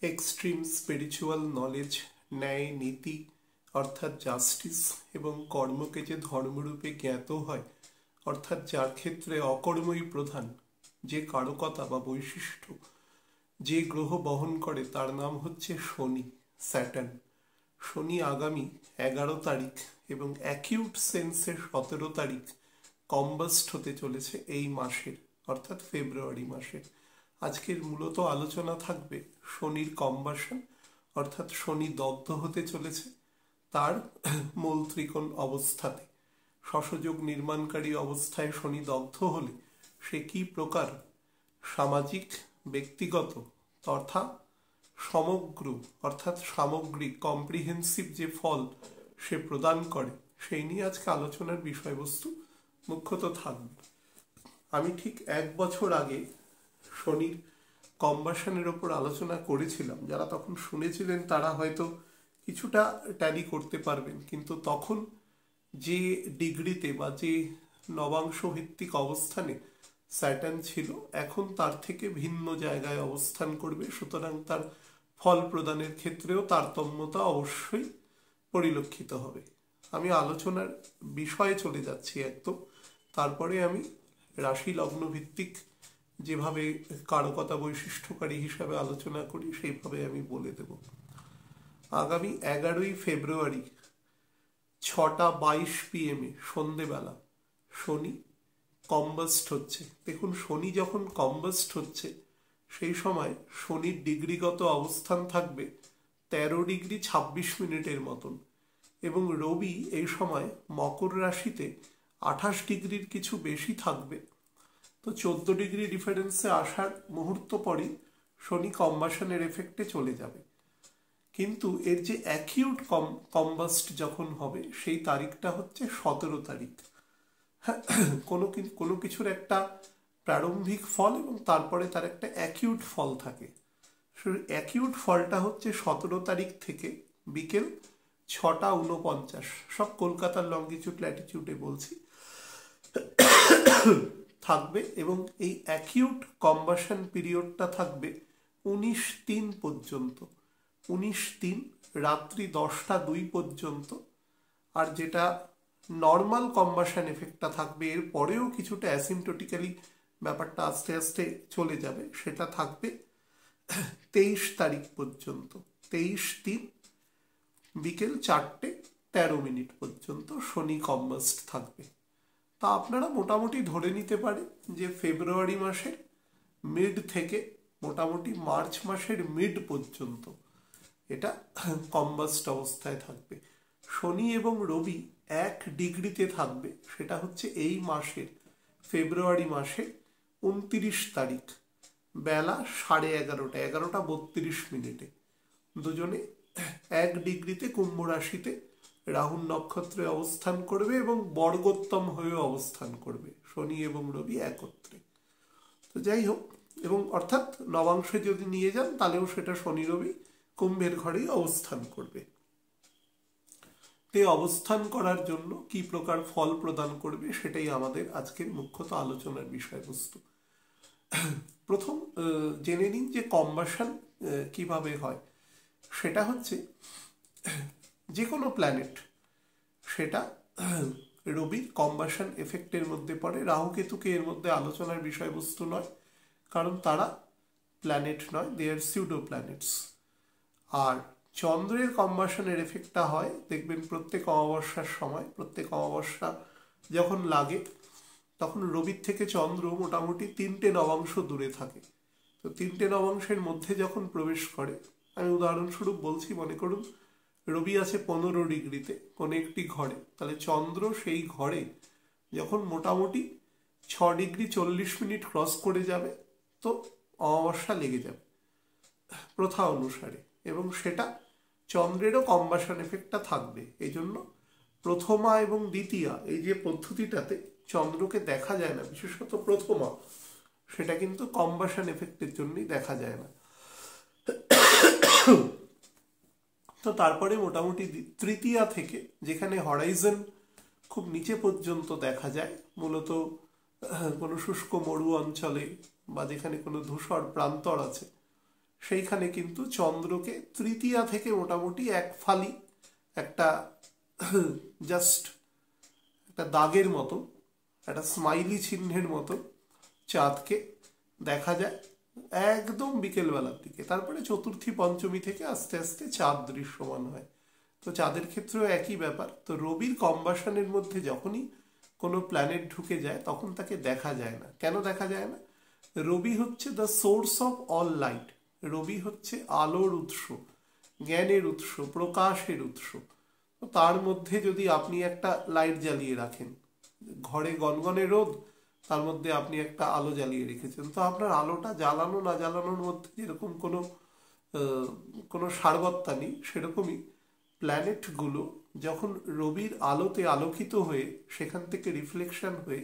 Extreme spiritual knowledge, ন্যায় নীতি অর্থাৎ জাস্টিস এবং কর্মকে যে ধর্মরূপে জ্ঞাত হয়, অর্থাৎ যার ক্ষেত্রে অকর্মই প্রধান, যে কারকতা বা বৈশিষ্ট্য যে গ্রহ বহন করে তার নাম হচ্ছে শনি, স্যাটার্ন। শনি আগামী 11 তারিখ এবং অ্যাকিউট সেন্সে 17 তারিখ কম্বাস্ট হতে চলেছে এই মাসের, অর্থাৎ ফেব্রুয়ারি মাসের। আজকের মূলত আলোচনা থাকবে শনির কম্বাসন, অর্থাৎ শনি দগ্ধ হতে চলেছে তার মূল ত্রিকোণ অবস্থাতে। শশযোগ নির্মাণকারী অবস্থায় শনি দগ্ধ হলে সে কি প্রকার সামাজিক, ব্যক্তিগত তথা সমগ্র অর্থাৎ সামগ্রিক কম্প্রিহেন্সিভ যে ফল সে প্রদান করে, সেই নিয়ে আজকে আলোচনার বিষয়বস্তু মুখ্যত থাকবে। আমি ঠিক 1 বছর আগে শনির কম্বাসনের ওপর আলোচনা করেছিলাম। যারা তখন শুনেছিলেন তারা হয়তো কিছুটা ট্যালি করতে পারবেন, কিন্তু তখন যে ডিগ্রিতে বা যে নবাংশ ভিত্তিক অবস্থানে স্যাটার্ন ছিল, এখন তার থেকে ভিন্ন জায়গায় অবস্থান করবে। সুতরাং তার ফল প্রদানের ক্ষেত্রেও তারতম্যতা অবশ্যই পরিলক্ষিত হবে। আমি আলোচনার বিষয়ে চলে যাচ্ছি একদম। তারপরে আমি রাশি লগ্ন ভিত্তিক যেভাবে কারকতা বৈশিষ্ট্যকারী হিসাবে আলোচনা করি সেইভাবে আমি বলে দেব। আগামী 11ই ফেব্রুয়ারি 6:22 PM সন্ধেবেলা শনি কম্বাস্ট হচ্ছে। দেখুন, শনি যখন কম্বাস্ট হচ্ছে সেই সময় শনির ডিগ্রিগত অবস্থান থাকবে 13°26' মতন, এবং রবি এই সময় মকর রাশিতে 28 ডিগ্রির কিছু বেশি থাকবে। তো 14 ডিগ্রি ডিফারেন্সে আসার মুহূর্ত পরই শনি কম্বাসনের এফেক্টে চলে যাবে। কিন্তু এর যে অ্যাকিউট কম্বাস্ট যখন হবে সেই তারিখটা হচ্ছে 17 তারিখ। কোনো কিছুর একটা প্রারম্ভিক ফল এবং তারপরে তার একটা অ্যাকিউট ফল থাকে। অ্যাকিউট ফলটা হচ্ছে 17 তারিখ থেকে বিকেল 6:49, সব কলকাতার লঙ্গিটিউড ল্যাটিটিউডে বলছি, থাকবে। এবং এই অ্যাকিউট কম্বাসন পিরিয়ডটা থাকবে 19/3 পর্যন্ত, 19/3 রাত্রি 10টা 2 পর্যন্ত। আর যেটা নর্মাল কম্বাসন এফেক্টটা থাকবে এর পরেও কিছুটা অ্যাসিমটোটিক্যালি ব্যাপারটা আস্তে আস্তে চলে যাবে, সেটা থাকবে 23 তারিখ পর্যন্ত। 23/3 বিকেল 4:13 পর্যন্ত শনি কম্বাস্ট থাকবে। তা আপনারা মোটামুটি ধরে নিতে পারেন যে ফেব্রুয়ারি মাসের মিড থেকে মোটামুটি মার্চ মাসের মিড পর্যন্ত এটা কম্বাস্ট অবস্থায় থাকবে। শনি এবং রবি 1 ডিগ্রিতে থাকবে, সেটা হচ্ছে এই মাসের ফেব্রুয়ারি মাসে 29 তারিখ বেলা 11:30, 11:32। দুজনে 1 ডিগ্রিতে কুম্ভ রাশিতে রাহুর নক্ষত্রে অবস্থান করবে এবং বর্গোত্তম হয়ে অবস্থান করবে শনি এবং রবি একত্রে। তো যাই হোক, এবং অর্থাৎ নবাংশে যদি নিয়ে যান তাহলেও সেটা শনি রবি কুম্ভের ঘরেই অবস্থান করবে। তে অবস্থান করার জন্য কি প্রকার ফল প্রদান করবে সেটাই আমাদের আজকের মুখ্যত আলোচনার বিষয়বস্তু। প্রথম জেনে নিন যে কম্বাসন কিভাবে হয়। সেটা হচ্ছে যে কোনো প্ল্যানেট সেটা রবির কম্বাসন এফেক্টের মধ্যে পড়ে। রাহু কেতুকে এর মধ্যে আলোচনার বিষয়বস্তু নয়, কারণ তারা প্ল্যানেট নয়, দে আর সিউডো প্ল্যানেটস। আর চন্দ্রের কম্বাসনের এফেক্টটা হয় দেখবেন প্রত্যেক অমাবস্যার সময়। প্রত্যেক অমাবস্যা যখন লাগে তখন রবির থেকে চন্দ্র মোটামুটি 3টে নবাংশ দূরে থাকে। তো 3টে নবাংশের মধ্যে যখন প্রবেশ করে, আমি উদাহরণস্বরূপ বলছি, মনে করুন রবি আছে 15 ডিগ্রিতে কোনো একটি ঘরে, তাহলে চন্দ্র সেই ঘরে যখন মোটামুটি 6:40 ক্রস করে যাবে তো অমাবস্যা লেগে যাবে প্রথা অনুসারে, এবং সেটা চন্দ্রেরও কম্বাসন এফেক্টটা থাকবে। এই জন্য প্রথমা এবং দ্বিতীয়া এই যে পদ্ধতিটাতে চন্দ্রকে দেখা যায় না, বিশেষত প্রথমা, সেটা কিন্তু কম্বাসন এফেক্টের জন্যই দেখা যায় না। তো তারপরে মোটামুটি তৃতীয়া থেকে, যেখানে হরাইজন খুব নিচে পর্যন্ত দেখা যায়, মূলত কোনো শুষ্ক মরু অঞ্চলে বা যেখানে কোনো ধূসর প্রান্তর আছে, সেইখানে কিন্তু চন্দ্রকে তৃতীয়া থেকে মোটামুটি এক ফালি একটা জাস্ট একটা দাগের মতো, একটা স্মাইলি চিহ্নের মতো চাঁদকে দেখা যায় একদম বিকেলবেলার দিকে। তারপরে চতুর্থী পঞ্চমী থেকে আস্তে আস্তে চাঁদ দৃশ্যমান হয়। তো চাঁদের ক্ষেত্রেও একই ব্যাপার। তো রবির কম্বাসনের মধ্যে যখনই কোনো প্ল্যানেট ঢুকে যায় তখন তাকে দেখা যায় না। কেন দেখা যায় না? রবি হচ্ছে the source of all light. রবি হচ্ছে আলোর উৎস, জ্ঞানের উৎস, প্রকাশের উৎস। তো তার মধ্যে যদি আপনি একটা লাইট জ্বালিয়ে রাখেন, ঘরে গনগনে রোদ, তার মধ্যে আপনি একটা আলো জ্বালিয়ে রেখেছেন, তো আপনার আলোটা জ্বালানো না জ্বালানোর মধ্যে যেরকম কোনো সারবত্তা নেই, সেরকমই প্ল্যানেটগুলো যখন রবির আলোতে আলোকিত হয়ে সেখান থেকে রিফ্লেকশন হয়ে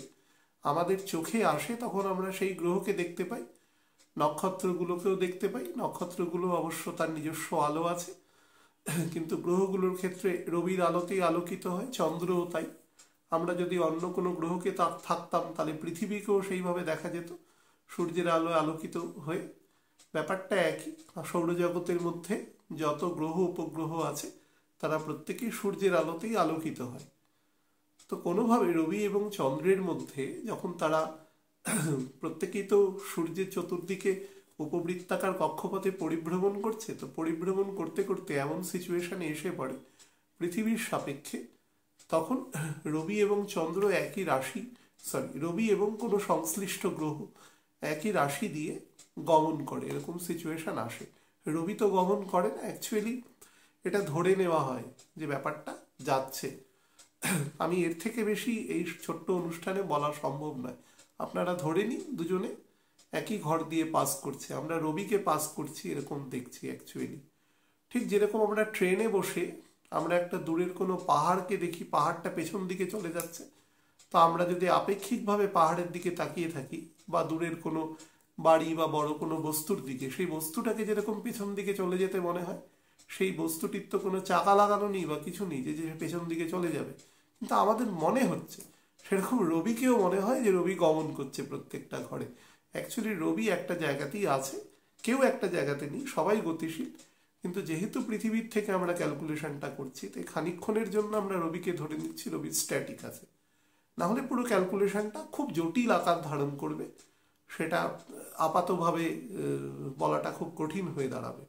আমাদের চোখে আসে, তখন আমরা সেই গ্রহকে দেখতে পাই, নক্ষত্রগুলোকেও দেখতে পাই। নক্ষত্রগুলো অবশ্য তার নিজস্ব আলো আছে, কিন্তু গ্রহগুলোর ক্ষেত্রে রবির আলোতেই আলোকিত হয়, চন্দ্রও তাই। আমরা যদি অন্য কোনো গ্রহকে থাকতাম তাহলে পৃথিবীকেও সেইভাবে দেখা যেত, সূর্যের আলোয় আলোকিত হয়ে। ব্যাপারটা একই। সৌরজগতের মধ্যে যত গ্রহ উপগ্রহ আছে তারা প্রত্যেকেই সূর্যের আলোতেই আলোকিত হয়। তো কোনোভাবে রবি এবং চন্দ্রের মধ্যে যখন তারা প্রত্যেকেই তো সূর্যের চতুর্দিকে উপবৃত্তাকার কক্ষপথে পরিভ্রমণ করছে, তো পরিভ্রমণ করতে করতে এমন সিচুয়েশনে এসে পড়ে পৃথিবীর সাপেক্ষে, তখন রবি এবং চন্দ্র একই রাশি, রবি এবং কোনো সংশ্লিষ্ট গ্রহ একই রাশি দিয়ে গমন করে, এরকম সিচুয়েশন আসে। রবি তো গমন করে না, অ্যাকচুয়ালি এটা ধরে নেওয়া হয় যে ব্যাপারটা যাচ্ছে। আমি এর থেকে বেশি এই ছোট্ট অনুষ্ঠানে বলা সম্ভব নয়। আপনারা ধরে নিন দুজনে একই ঘর দিয়ে পাস করছে, আমরা রবিকে পাস করছি এরকম দেখছি অ্যাকচুয়ালি। ঠিক যেরকম আমরা ট্রেনে বসে আমরা একটা দূরের কোনো পাহাড়কে দেখি, পাহাড়টা পেছন দিকে চলে যাচ্ছে, তো আমরা যদি আপেক্ষিকভাবে পাহাড়ের দিকে তাকিয়ে থাকি বা দূরের কোনো বাড়ি বা বড় কোনো বস্তুর দিকে, সেই বস্তুটাকে যেরকম পেছন দিকে চলে যেতে মনে হয়, সেই বস্তুটির তো কোনো চাকা লাগানো নেই বা কিছু নেই যে পেছন দিকে চলে যাবে, কিন্তু আমাদের মনে হচ্ছে। সেরকম রবিকেও মনে হয় যে রবি গমন করছে প্রত্যেকটা ঘরে। অ্যাকচুয়ালি রবি একটা জায়গাতেই আছে, কেউ একটা জায়গাতে নেই, সবাই গতিশীল। কিন্তু যেহেতু পৃথিবীর থেকে আমরা ক্যালকুলেশনটা করছি, তাই খানিকক্ষণের জন্য আমরা রবিকে ধরে নিচ্ছি রবি স্ট্যাটিক আছে। না হলে পুরো ক্যালকুলেশনটা খুব জটিল আকার ধারণ করবে, সেটা আপাতভাবে বলাটা খুব কঠিন হয়ে দাঁড়াবে।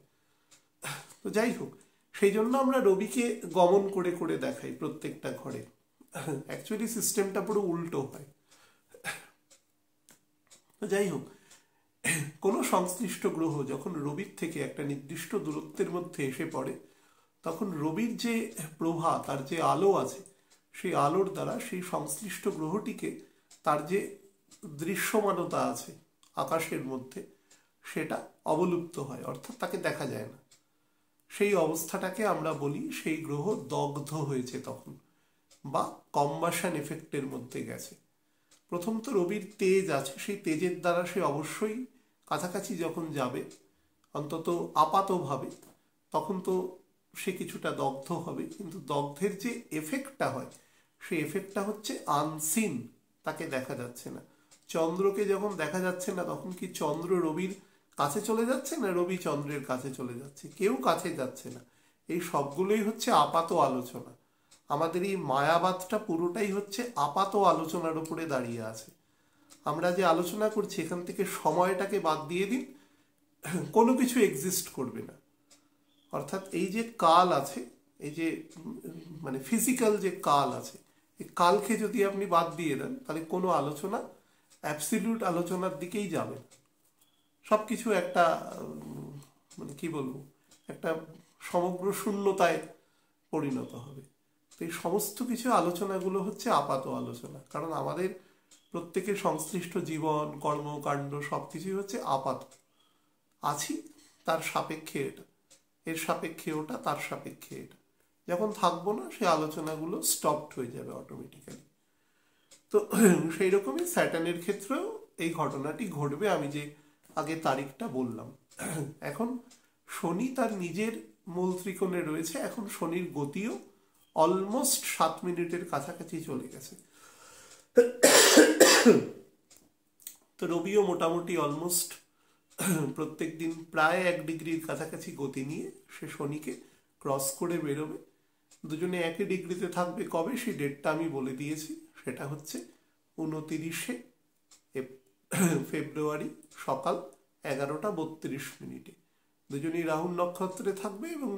তো যাই হোক, সেই জন্য আমরা রবিকে গমন করে করে দেখাই প্রত্যেকটা ঘরে। অ্যাকচুয়ালি সিস্টেমটা পুরো উল্টো হয়। তো যাই হোক, কোনো সংশ্লিষ্ট গ্রহ যখন রবির থেকে একটা নির্দিষ্ট দূরত্বের মধ্যে এসে পড়ে, তখন রবির যে প্রভা, তার যে আলো আছে, সেই আলোর দ্বারা সেই সংশ্লিষ্ট গ্রহটিকে তার যে দৃশ্যমানতা আছে আকাশের মধ্যে, সেটা অবলুপ্ত হয়, অর্থাৎ তাকে দেখা যায় না। সেই অবস্থাটাকে আমরা বলি সেই গ্রহ দগ্ধ হয়েছে তখন, বা কম্বাশন এফেক্টের মধ্যে গেছে। প্রথম তো রবির তেজ আছে, সেই তেজের দ্বারা সে অবশ্যই কাছাকাছি যখন যাবে, অন্তত আপাতভাবে, তখন তো সে কিছুটা দগ্ধ হবে। কিন্তু দগ্ধের যে এফেক্টটা হয়, সেই এফেক্টটা হচ্ছে আনসিন, তাকে দেখা যাচ্ছে না। চন্দ্রকে যখন দেখা যাচ্ছে না, তখন কি চন্দ্র রবির কাছে চলে যাচ্ছে না রবি চন্দ্রের কাছে চলে যাচ্ছে? কেউ কাছে যাচ্ছে না। এই সবগুলোই হচ্ছে আপাত আলোচনা। আমাদের এই মায়াবাদটা পুরোটাই হচ্ছে আপাত আলোচনার উপরে দাঁড়িয়ে আছে। আমরা যে আলোচনা করছি, এখান থেকে সময়টাকে বাদ দিয়ে দিন, কোনো কিছু এক্সিস্ট করবে না। অর্থাৎ এই যে কাল আছে, এই যে মানে ফিজিক্যাল যে কাল আছে, এই কালকে যদি আপনি বাদ দিয়ে দেন, তাহলে কোনো আলোচনা অ্যাবসলিউট আলোচনার দিকেই যাবে। সব কিছু একটা মানে কি বলবো, একটা সমগ্র শূন্যতায় পরিণত হবে। তো এই সমস্ত কিছু আলোচনাগুলো হচ্ছে আপাত আলোচনা, কারণ আমাদের প্রত্যেকের সংশ্লিষ্ট জীবন, কর্মকাণ্ড সব কিছুই হচ্ছে আপাত। আছি তার সাপেক্ষে এটা, এর সাপেক্ষে ওটা, তার সাপেক্ষে এটা। যখন থাকবো না, সেই আলোচনাগুলো স্টপড হয়ে যাবে অটোমেটিক্যালি। তো সেই রকমই স্যাটার্নের ক্ষেত্রেও এই ঘটনাটি ঘটবে, আমি যে আগে তারিখটা বললাম। এখন শনি তার নিজের মূল ত্রিকোণে রয়েছে, এখন শনির গতিও অলমোস্ট 7 মিনিটের কাছাকাছি চলে গেছে। তো রবিও মোটামুটি অলমোস্ট প্রত্যেক দিন প্রায় 1 ডিগ্রির কাছাকাছি গতি নিয়ে সে শনিকে ক্রস করে বেরোবে। দুজনে একই ডিগ্রিতে থাকবে কবে, সেই ডেটটা আমি বলে দিয়েছি, সেটা হচ্ছে 29শে ফেব্রুয়ারি সকাল 11টা 32 মিনিটে। দুজনেই রাহুল নক্ষত্রে থাকবে এবং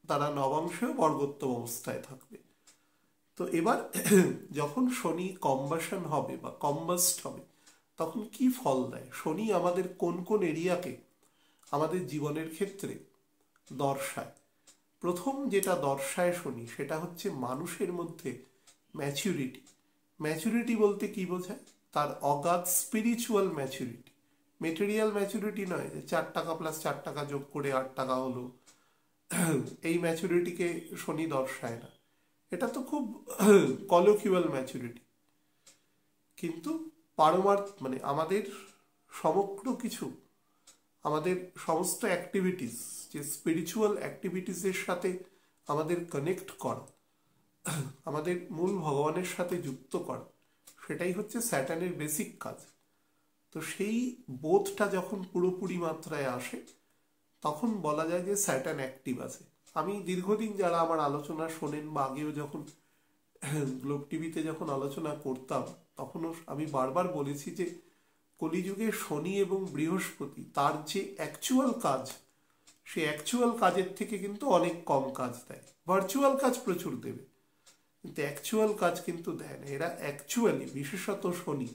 তারা নবাংশেও বর্গোত্তম অবস্থায় থাকবে। তো এবার যখন শনি কম্বাসন হবে বা কম্বাস্ট হবে তখন কি ফল দেয়, শনি আমাদের কোন কোন এরিয়াকে আমাদের জীবনের ক্ষেত্রে দর্শায়। প্রথম যেটা দর্শায় শনি সেটা হচ্ছে মানুষের মধ্যে ম্যাচুরিটি। ম্যাচুরিটি বলতে কি বোঝায়, তার অগাধ স্পিরিচুয়াল ম্যাচুরিটি, মেটেরিয়াল ম্যাচুরিটি নয় যে 4 টাকা প্লাস 4 টাকা যোগ করে 8 টাকা হলো, এই ম্যাচুরিটিকে শনি দর্শায় না। এটা তো খুব কলোকিউয়াল ম্যাচুরিটি। কিন্তু মানে আমাদের সমগ্র কিছু, আমাদের সমস্ত অ্যাক্টিভিটিস, যে স্পিরিচুয়াল অ্যাক্টিভিটিসের সাথে আমাদের কানেক্ট করা, আমাদের মূল ভগবানের সাথে যুক্ত করা, সেটাই হচ্ছে স্যাটার্নের বেসিক কাজ। তো সেই বোধটা যখন পুরোপুরি মাত্রায় আসে তখন বলা যায় যে স্যাটার্ন অ্যাক্টিভ আছে। আমি দীর্ঘদিন যারা আমার আলোচনা শোনেন বা আগেও যখন গ্লোব টিভিতে যখন আলোচনা করতাম তখনও আমি বারবার বলেছি যে কলিযুগে শনি এবং বৃহস্পতি তার যে অ্যাকচুয়াল কাজ, সে অ্যাকচুয়াল কাজের থেকে কিন্তু অনেক কম কাজ দেয়। ভার্চুয়াল কাজ প্রচুর দেবে কিন্তু অ্যাকচুয়াল কাজ কিন্তু দেয় না। এরা অ্যাকচুয়ালি, বিশেষত শনি,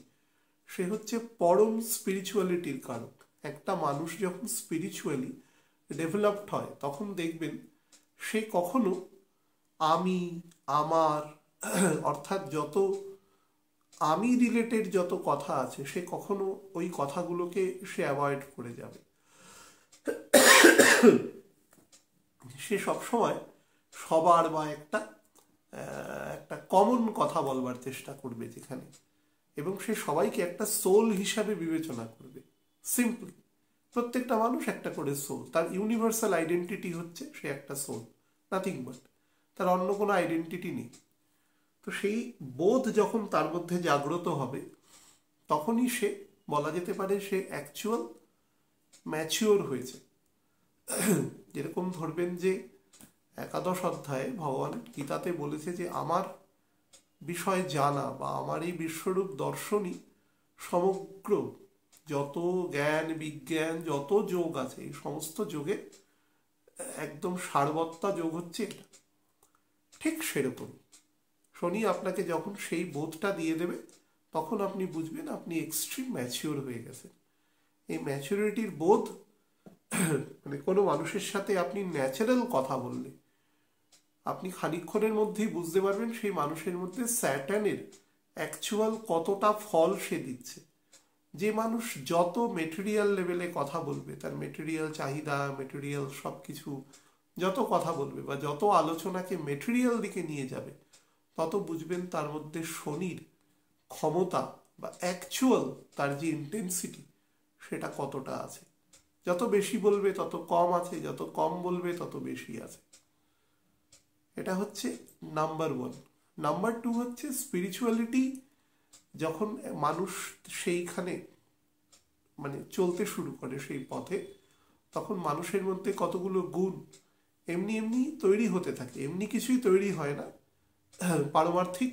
সে হচ্ছে পরম স্পিরিচুয়ালিটির কারক। একটা মানুষ যখন স্পিরিচুয়ালি ডেভেলপড হয় তখন দেখবেন সে কখনো আমি, আমার অর্থাৎ যত আমি রিলেটেড যত কথা আছে সে কখনো ওই কথাগুলোকে সে অ্যাভয়েড করে যাবে। সে সবসময় সবার বা একটা কমন কথা বলবার চেষ্টা করবে যেখানে, এবং সে সবাইকে একটা সোল হিসাবে বিবেচনা করবে। সিম্পলি প্রত্যেকটা মানুষ একটা করে সোল, তার ইউনিভার্সাল আইডেন্টিটি হচ্ছে সে একটা সোল, নাথিং বাট, তার অন্য কোনো আইডেন্টিটি নেই। তো সেই বোধ যখন তার মধ্যে জাগ্রত হবে তখনই সে বলা যেতে পারে সে অ্যাকচুয়াল ম্যাচিওর হয়েছে। যেরকম ধরবেন যে 11 অধ্যায়ে ভগবান গীতাতে বলেছে যে আমার বিষয় জানা বা আমার এই বিশ্বরূপ দর্শনই সমগ্র যত জ্ঞান বিজ্ঞান যত যোগ আছে এই সমস্ত যোগে একদম সারবত্তা যোগ হচ্ছে এটা। ঠিক সেরকম শনি আপনাকে যখন সেই বোধটা দিয়ে দেবে তখন আপনি বুঝবেন আপনি এক্সট্রিম ম্যাচিওর হয়ে গেছেন। এই ম্যাচিওরিটির বোধ মানে কোনো মানুষের সাথে আপনি ন্যাচারাল কথা বললে আপনি খানিকক্ষণের মধ্যেই বুঝতে পারবেন সেই মানুষের মধ্যে স্যাটার্নের অ্যাকচুয়াল কতটা ফল সে দিচ্ছে। যে মানুষ যত মেটেরিয়াল লেভেলে কথা বলবে, তার মেটেরিয়াল চাহিদা, মেটেরিয়াল সব কিছু যত কথা বলবে বা যত আলোচনাকে মেটেরিয়াল দিকে নিয়ে যাবে তত বুঝবেন তার মধ্যে শনির ক্ষমতা বা অ্যাকচুয়াল তার যে ইন্টেন্সিটি সেটা কতটা আছে। যত বেশি বলবে তত কম আছে, যত কম বলবে তত বেশি আছে। এটা হচ্ছে নাম্বার 1। নাম্বার 2 হচ্ছে স্পিরিচুয়ালিটি। যখন মানুষ সেইখানে মানে চলতে শুরু করে সেই পথে তখন মানুষের মধ্যে কতগুলো গুণ এমনি এমনি তৈরি হতে থাকে। এমনি কিছুই তৈরি হয় না, পারমার্থিক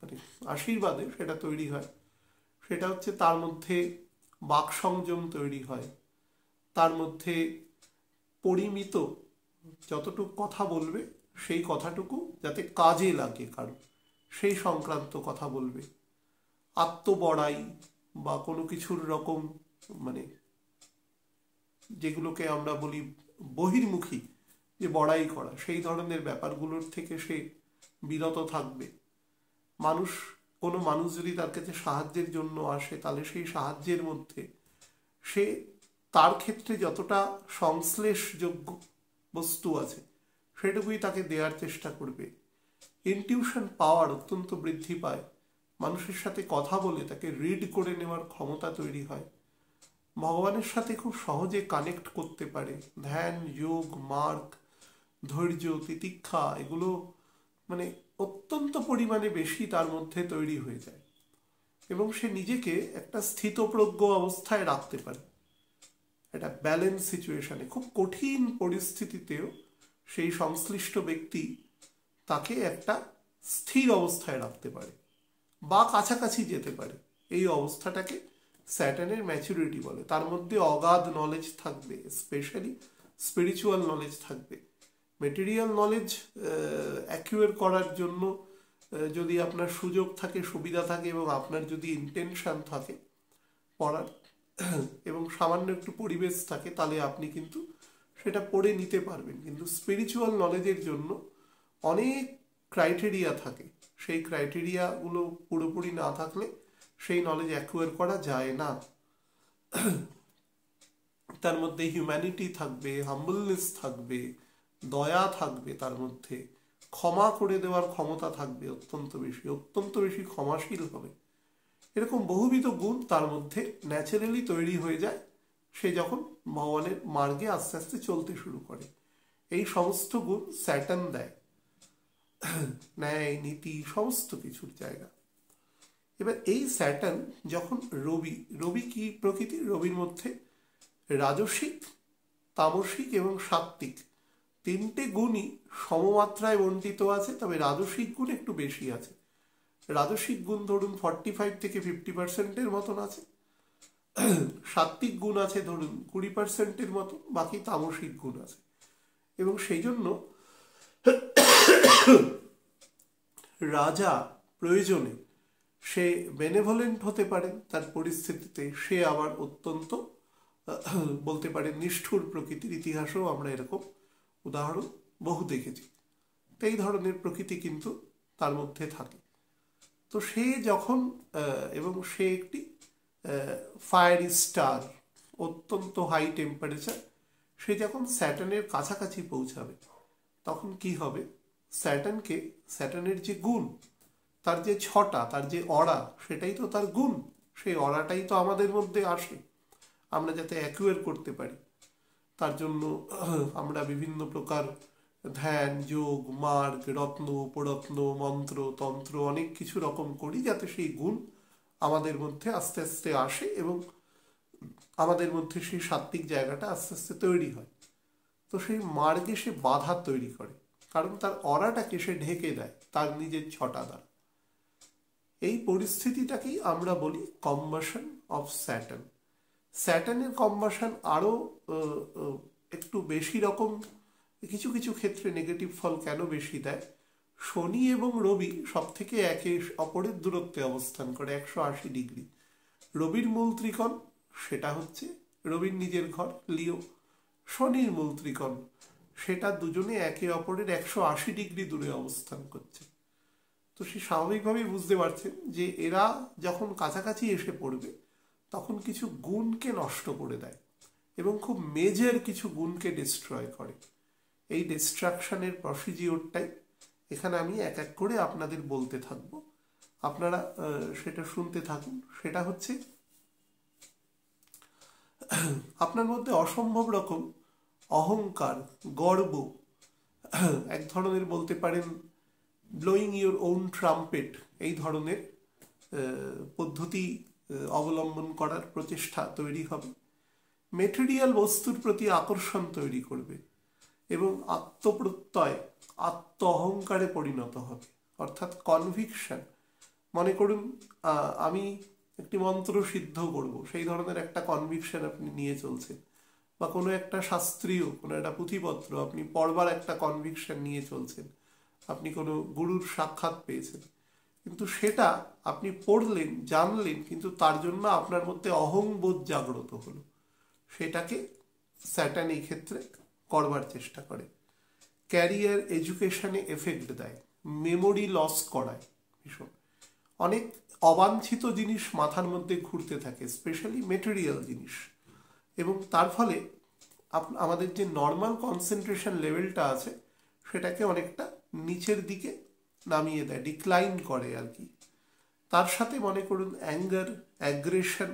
মানে আশীর্বাদে সেটা তৈরি হয়। সেটা হচ্ছে তার মধ্যে বাক সংযম তৈরি হয়, তার মধ্যে পরিমিত যতটুকু কথা বলবে সেই কথাটুকু যাতে কাজে লাগে কারো সেই সংক্রান্ত কথা বলবে। আত্মবড়াই বা কোনো কিছুর রকম মানে যেগুলোকে আমরা বলি বহির্মুখী যে বড়াই করা, সেই ধরনের ব্যাপারগুলোর থেকে সে বিরত থাকবে। কোনো মানুষ যদি তার কাছে সাহায্যের জন্য আসে তাহলে সেই সাহায্যের মধ্যে সে তার ক্ষেত্রে যতটা সংশ্লেষযোগ্য বস্তু আছে সেটুকুই তাকে দেওয়ার চেষ্টা করবে। ইনটিউশন পাওয়ার অত্যন্ত বৃদ্ধি পায়, মানুষের সাথে কথা বলে তাকে রিড করে নেওয়ার ক্ষমতা তৈরি হয়, ভগবানের সাথে খুব সহজে কানেক্ট করতে পারে। ধ্যান, যোগ, মার্গ, ধৈর্য, তিতিক্ষা এগুলো মানে অত্যন্ত পরিমাণে বেশি তার মধ্যে তৈরি হয়ে যায় এবং সে নিজেকে একটা স্থিতপ্রজ্ঞ অবস্থায় রাখতে পারে। একটা ব্যালেন্স সিচুয়েশনে, খুব কঠিন পরিস্থিতিতেও সেই সংশ্লিষ্ট ব্যক্তি তাকে একটা স্থির অবস্থায় রাখতে পারে বা কাছাকাছি যেতে পারে। এই অবস্থাটাকে স্যাটার্নের ম্যাচুরিটি বলে। তার মধ্যে অগাধ নলেজ থাকবে, স্পেশালি স্পিরিচুয়াল নলেজ থাকবে। মেটেরিয়াল নলেজ অ্যাকিউয়ার করার জন্য যদি আপনার সুযোগ থাকে, সুবিধা থাকে এবং আপনার যদি ইন্টেনশন থাকে পড়ার এবং সামান্য একটু পরিবেশ থাকে, তাহলে আপনি কিন্তু সেটা পড়ে নিতে পারবেন। কিন্তু স্পিরিচুয়াল নলেজের জন্য অনেক ক্রাইটেরিয়া থাকে, সেই ক্রাইটেরিয়াগুলো পুরোপুরি না থাকলে সেই নলেজ অ্যাকুয়ার করা যায় না। তার মধ্যে হিউম্যানিটি থাকবে, হাম্বলনেস থাকবে, দয়া থাকবে, তার মধ্যে ক্ষমা করে দেওয়ার ক্ষমতা থাকবে অত্যন্ত বেশি ক্ষমাশীল হবে। এরকম বহুবিধ গুণ তার মধ্যে ন্যাচারালি তৈরি হয়ে যায় সে যখন ভগবানের মার্গে আস্তে আস্তে চলতে শুরু করে। এই সমস্ত গুণ স্যাটার্ন দেয়, ন্যায় নীতি সমস্ত কিছুর জায়গা। এবার এই স্যাটার্ন যখন রবি কি প্রকৃতি? রবির মধ্যে রাজসিক, তামসিক এবং সাত্ত্বিক তিনটে গুণই সমমাত্রায় বন্টিত আছে, তবে রাজসিক গুণ একটু বেশি আছে। রাজসিক গুণ ধরুন 45 থেকে 50% মতন আছে, সাত্ত্বিক গুণ আছে ধরুন 20% মতো, বাকি তামসিক গুণ আছে। এবং সেই জন্য রাজা প্রয়োজনে সে বেনেভোলেন্ট হতে পারেন তার পরিস্থিতিতে, সে আবার অত্যন্ত বলতে পারেন নিষ্ঠুর প্রকৃতির। ইতিহাসেও আমরা এরকম উদাহরণ বহু দেখেছি। তো এই ধরনের প্রকৃতি কিন্তু তার মধ্যে থাকে। তো সে যখন এবং সে একটি ফায়ারি স্টার, অত্যন্ত হাই টেম্পারেচার, সে যখন স্যাটার্নের কাছাকাছি পৌঁছাবে তখন কি হবে? স্যাটার্নের যে গুণ, তার যে ছটা, তার যে অরা, সেটাই তো তার গুণ। সেই অরাটাই তো আমাদের মধ্যে আসে আমরা যাতে অ্যাকুয়ার করতে পারি। তার জন্য আমরা বিভিন্ন প্রকার ধ্যান, যোগ, মার্গ, রত্ন, উপরত্ন, মন্ত্র, তন্ত্র অনেক কিছু রকম করি যাতে সেই গুণ আমাদের মধ্যে আস্তে আস্তে আসে এবং আমাদের মধ্যে সেই সাত্ত্বিক জায়গাটা আস্তে আস্তে তৈরি হয়। তো সেই মার্গে সে বাধা তৈরি করে, কারণ তার অরাটাকে সে ঢেকে দেয় তার নিজের ছটা দ্বারা। এই পরিস্থিতিটাকেই আমরা বলি কম্বাশন অফ স্যাটার্ন। স্যাটার্নের কম্বাশন আরও একটু বেশি রকম, কিছু কিছু ক্ষেত্রে নেগেটিভ ফল কেন বেশি দেয়? শনি এবং রবি সব থেকে একে অপরের দূরত্বে অবস্থান করে 180 ডিগ্রি। রবির মূল ত্রিকোণ সেটা হচ্ছে রবির নিজের ঘর লিও, শনির মূল ত্রিকোণ সেটা দুজনে একে অপরের 180 ডিগ্রি দূরে অবস্থান করছে। তো সে স্বাভাবিকভাবেই বুঝতে পারছেন যে এরা যখন কাছাকাছি এসে পড়বে তখন কিছু গুণকে নষ্ট করে দেয় এবং খুব মেজর কিছু গুণকে ডিস্ট্রয় করে। এই ডিস্ট্রাকশনের প্রসিজিওরটাই এখানে আমি এক এক করে আপনাদের বলতে থাকবো, আপনারা সেটা শুনতে থাকুন। সেটা হচ্ছে আপনার মধ্যে অসম্ভব রকম অহংকার, গর্ব, এক ধরনের বলতে পারেন ব্লোয়িং ইউর ওন ট্রাম্পেট, এই ধরনের পদ্ধতি অবলম্বন করার প্রচেষ্টা তৈরি হবে। মেটেরিয়াল বস্তুর প্রতি আকর্ষণ তৈরি করবে এবং আত্মপ্রত্যয়, আত্ম অহংকারে পরিণত হবে, অর্থাৎ কনভিকশন। মনে করুন আমি একটি মন্ত্র সিদ্ধ করব, সেই ধরনের একটা কনভিকশন আপনি নিয়ে চলছেন, বা কোনো একটা শাস্ত্রীয় কোনো একটা পুঁথিপত্র আপনি পড়বার একটা কনভিকশন নিয়ে চলছেন, আপনি কোনো গুরুর সাক্ষাৎ পেয়েছেন, কিন্তু সেটা আপনি পড়লেন, জানলেন, কিন্তু তার জন্য আপনার মধ্যে অহংবোধ জাগ্রত হলো। সেটাকে স্যাটার্ন এই ক্ষেত্রে করবার চেষ্টা করে। ক্যারিয়ার, এডুকেশনে এফেক্ট দেয়, মেমোরি লস করায় ভীষণ। অনেক অবাঞ্ছিত জিনিস মাথার মধ্যে ঘুরতে থাকে, স্পেশালি মেটেরিয়াল জিনিস, এবং তার ফলে আমাদের যে নর্মাল কনসেন্ট্রেশন লেভেলটা আছে সেটাকে অনেকটা নিচের দিকে নামিয়ে দেয়, ডিক্লাইন করে আর কি। তার সাথে মনে করুন অ্যাঙ্গার, অ্যাগ্রেশন,